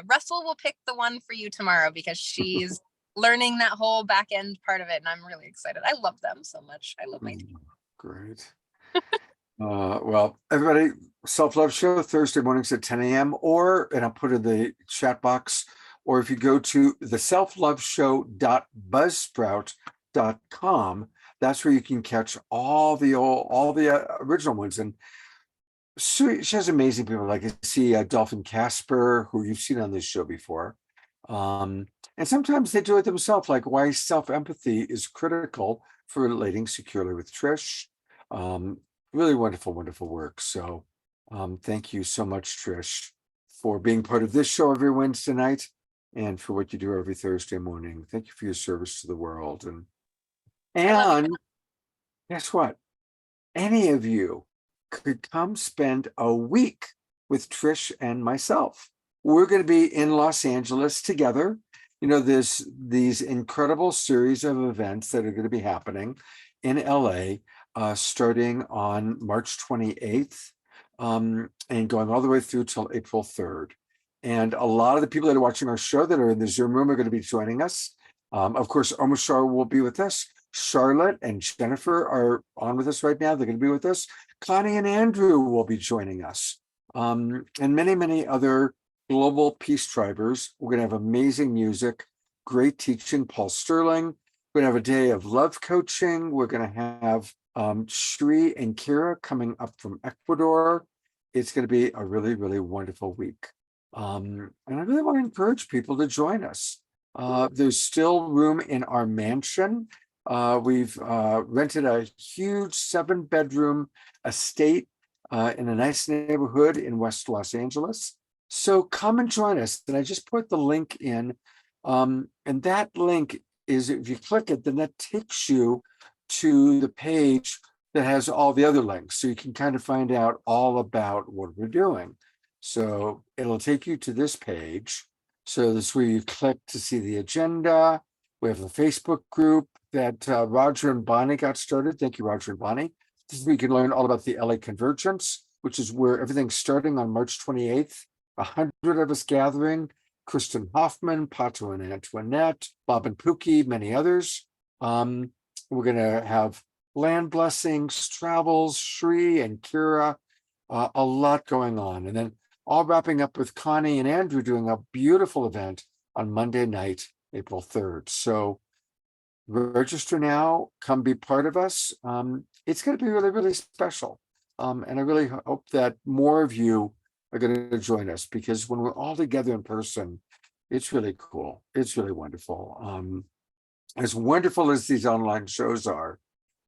Russell will pick the one for you tomorrow because she's learning that whole back end part of it, and I'm really excited. I love them so much. I love my team. Great. Well, everybody, Self-Love Show, Thursday mornings at 10 a.m. and I'll put in the chat box, or if you go to the selfloveshow.buzzsprout.com, that's where you can catch all the original ones. And she has amazing people. Like I see Dolphin Casper, who you've seen on this show before. And sometimes they do it themselves, like why self-empathy is critical for relating securely with Trish. Really wonderful, wonderful work. So thank you so much, Trish, for being part of this show every Wednesday night. and for what you do every Thursday morning. Thank you for your service to the world. love And guess what? Any of you could come spend a week with Trish and myself. We're going to be in Los Angeles together. You know, there's these incredible series of events that are going to be happening in LA, starting on March 28th, and going all the way through till April 3rd. And a lot of the people that are watching our show that are in the Zoom room are going to be joining us. Of course, Omashar will be with us. Charlotte and Jennifer are on with us right now. They're going to be with us. Connie and Andrew will be joining us. And many, many other global peace tribers. We're going to have amazing music, great teaching, Paul Sterling. We're going to have a day of love coaching. We're going to have Shri and Kira coming up from Ecuador. It's going to be a really, really wonderful week. And I really want to encourage people to join us. There's still room in our mansion. We've rented a huge 7-bedroom estate in a nice neighborhood in West Los Angeles. So come and join us. And I just put the link in. And that link is, if you click it, then that takes you to the page that has all the other links. So you can kind of find out all about what we're doing. So it'll take you to this page. So this is where you click to see the agenda. We have a Facebook group that Roger and Bonnie got started. Thank you, Roger and Bonnie. This is where you can learn all about the LA Convergence, which is where everything's starting on March 28th. 100 of us gathering. Kristen Hoffman, Pato and Antoinette, Bob and Pookie, many others. We're going to have land blessings, travels, Shri and Kira, a lot going on. And then all wrapping up with Connie and Andrew doing a beautiful event on Monday night, April 3rd. So register now, come be part of us. It's going to be really, really special. And I really hope that more of you are going to join us, because when we're all together in person, it's really cool. It's really wonderful. As wonderful as these online shows are,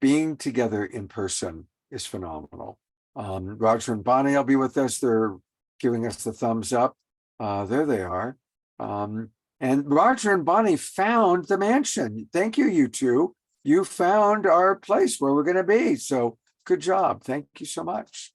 being together in person is phenomenal. Roger and Bonnie will be with us. They're giving us the thumbs up. There they are. And Roger and Bonnie found the mansion. Thank you, you two. You found our place where we're going to be. So good job. Thank you so much.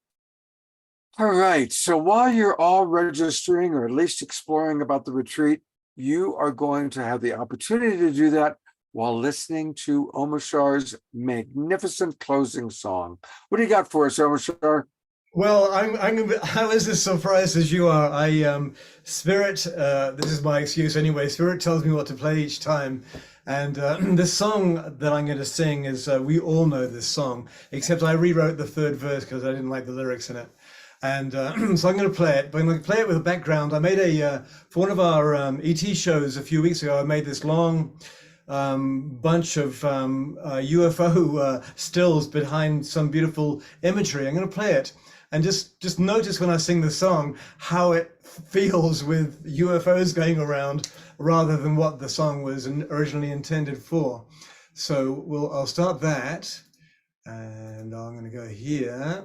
All right. So while you're all registering, or at least exploring about the retreat, you are going to have the opportunity to do that while listening to Omashar's magnificent closing song. What do you got for us, Omashar? Well, I was as surprised as you are. Spirit, this is my excuse anyway, Spirit tells me what to play each time. And the song that I'm going to sing is, we all know this song, except I rewrote the third verse because I didn't like the lyrics in it. And so I'm going to play it, but I'm going to play it with a background. I made for one of our ET shows a few weeks ago, I made this long bunch of UFO stills behind some beautiful imagery. I'm going to play it. And just notice when I sing the song how it feels with UFOs going around rather than what the song was originally intended for. So I'll start that, and I'm going to go here.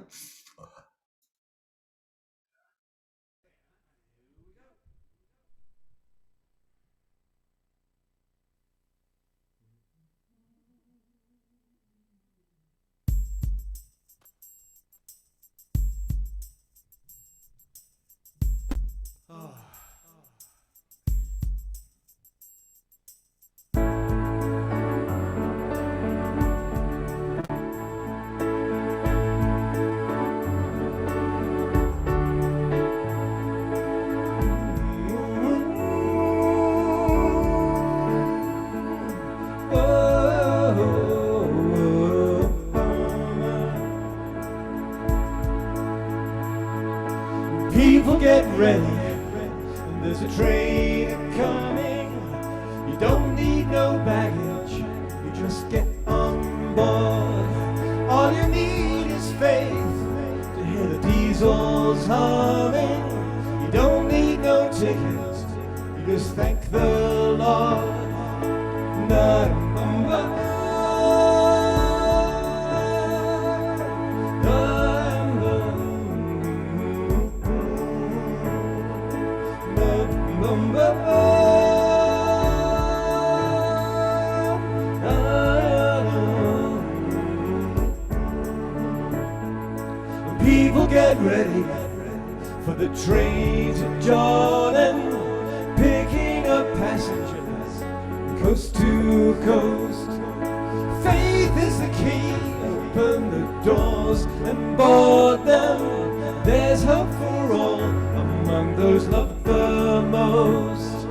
People get ready, there's a train coming. You don't need no baggage, you just get on board. All you need is faith to hear the diesels humming. You don't need no tickets, you just thank the Lord. Bum, bum, bum. People get ready for the train to Jordan, picking up passengers coast to coast. Faith is the key, open the doors and board them. There's hope for all among those loved the most.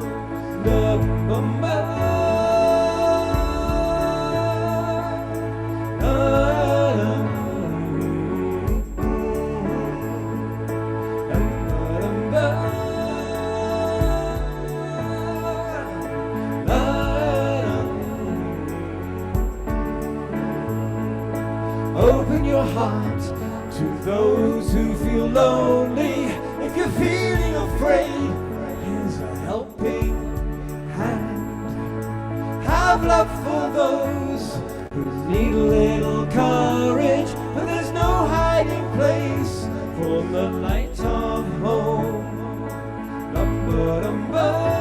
Loved the most. Open your heart to those who feel lonely. If you're feeling afraid, here's a helping hand. Have love for those who need a little courage, but there's no hiding place from the light of home. Lumba-dumba.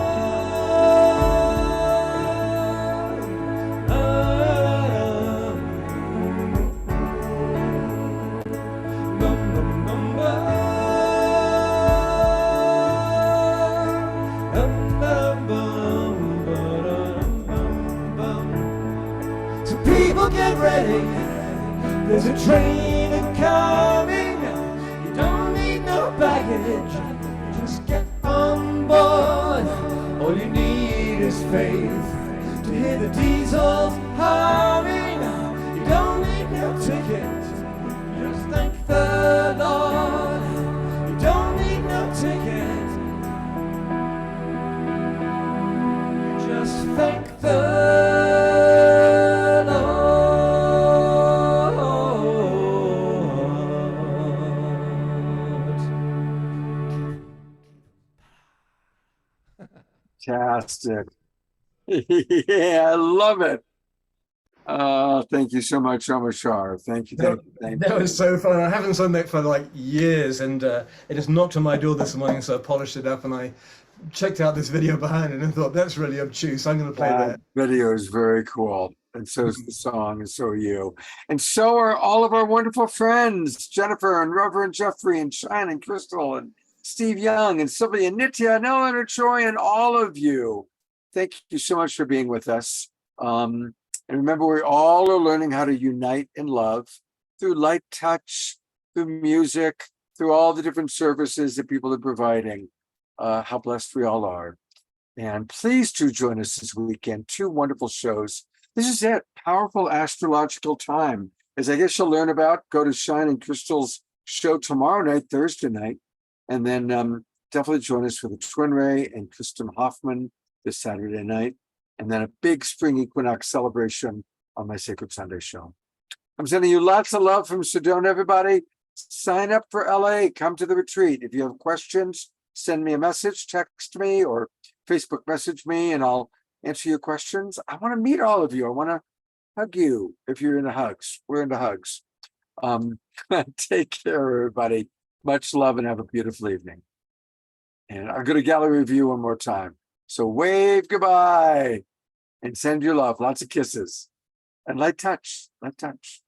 Get ready, there's a train coming. You don't need no baggage, just get on board. All you need is faith to hear the diesels humming. You don't need no ticket, just thank the Lord. You don't need no ticket, just thank the Fantastic. Yeah, I love it. Thank you so much, Omashar. Thank you. That was so fun. I haven't sung that for like years, and it just knocked on my door this morning, so I polished it up and I checked out this video behind it and thought, that's really obtuse. I'm going to play that. Video is very cool. And so is the song, and so are you. And so are all of our wonderful friends, Jennifer and Reverend Jeffrey and Shine and Kristall and Steve Young and Sylvia and Nitya and Ellen and Troy and all of you. Thank you so much for being with us. And remember, we all are learning how to unite in love through light touch, through music, through all the different services that people are providing. How blessed we all are. And please do join us this weekend. 2 wonderful shows. This is it. Powerful astrological time. As I guess you'll learn about, go to Shine and Kristall's show tomorrow night, Thursday night. And then definitely join us for the Twin Ray and Kristen Hoffman this Saturday night. And then a big spring equinox celebration on my Sacred Sunday show. I'm sending you lots of love from Sedona, everybody. Sign up for LA. Come to the retreat. If you have questions, send me a message, text me, or Facebook message me, and I'll answer your questions. I want to meet all of you. I want to hug you if you're into hugs. We're into hugs. Take care, everybody. Much love and have a beautiful evening. And I'll go to gallery review one more time. So wave goodbye and send your love. Lots of kisses and light touch. Light touch.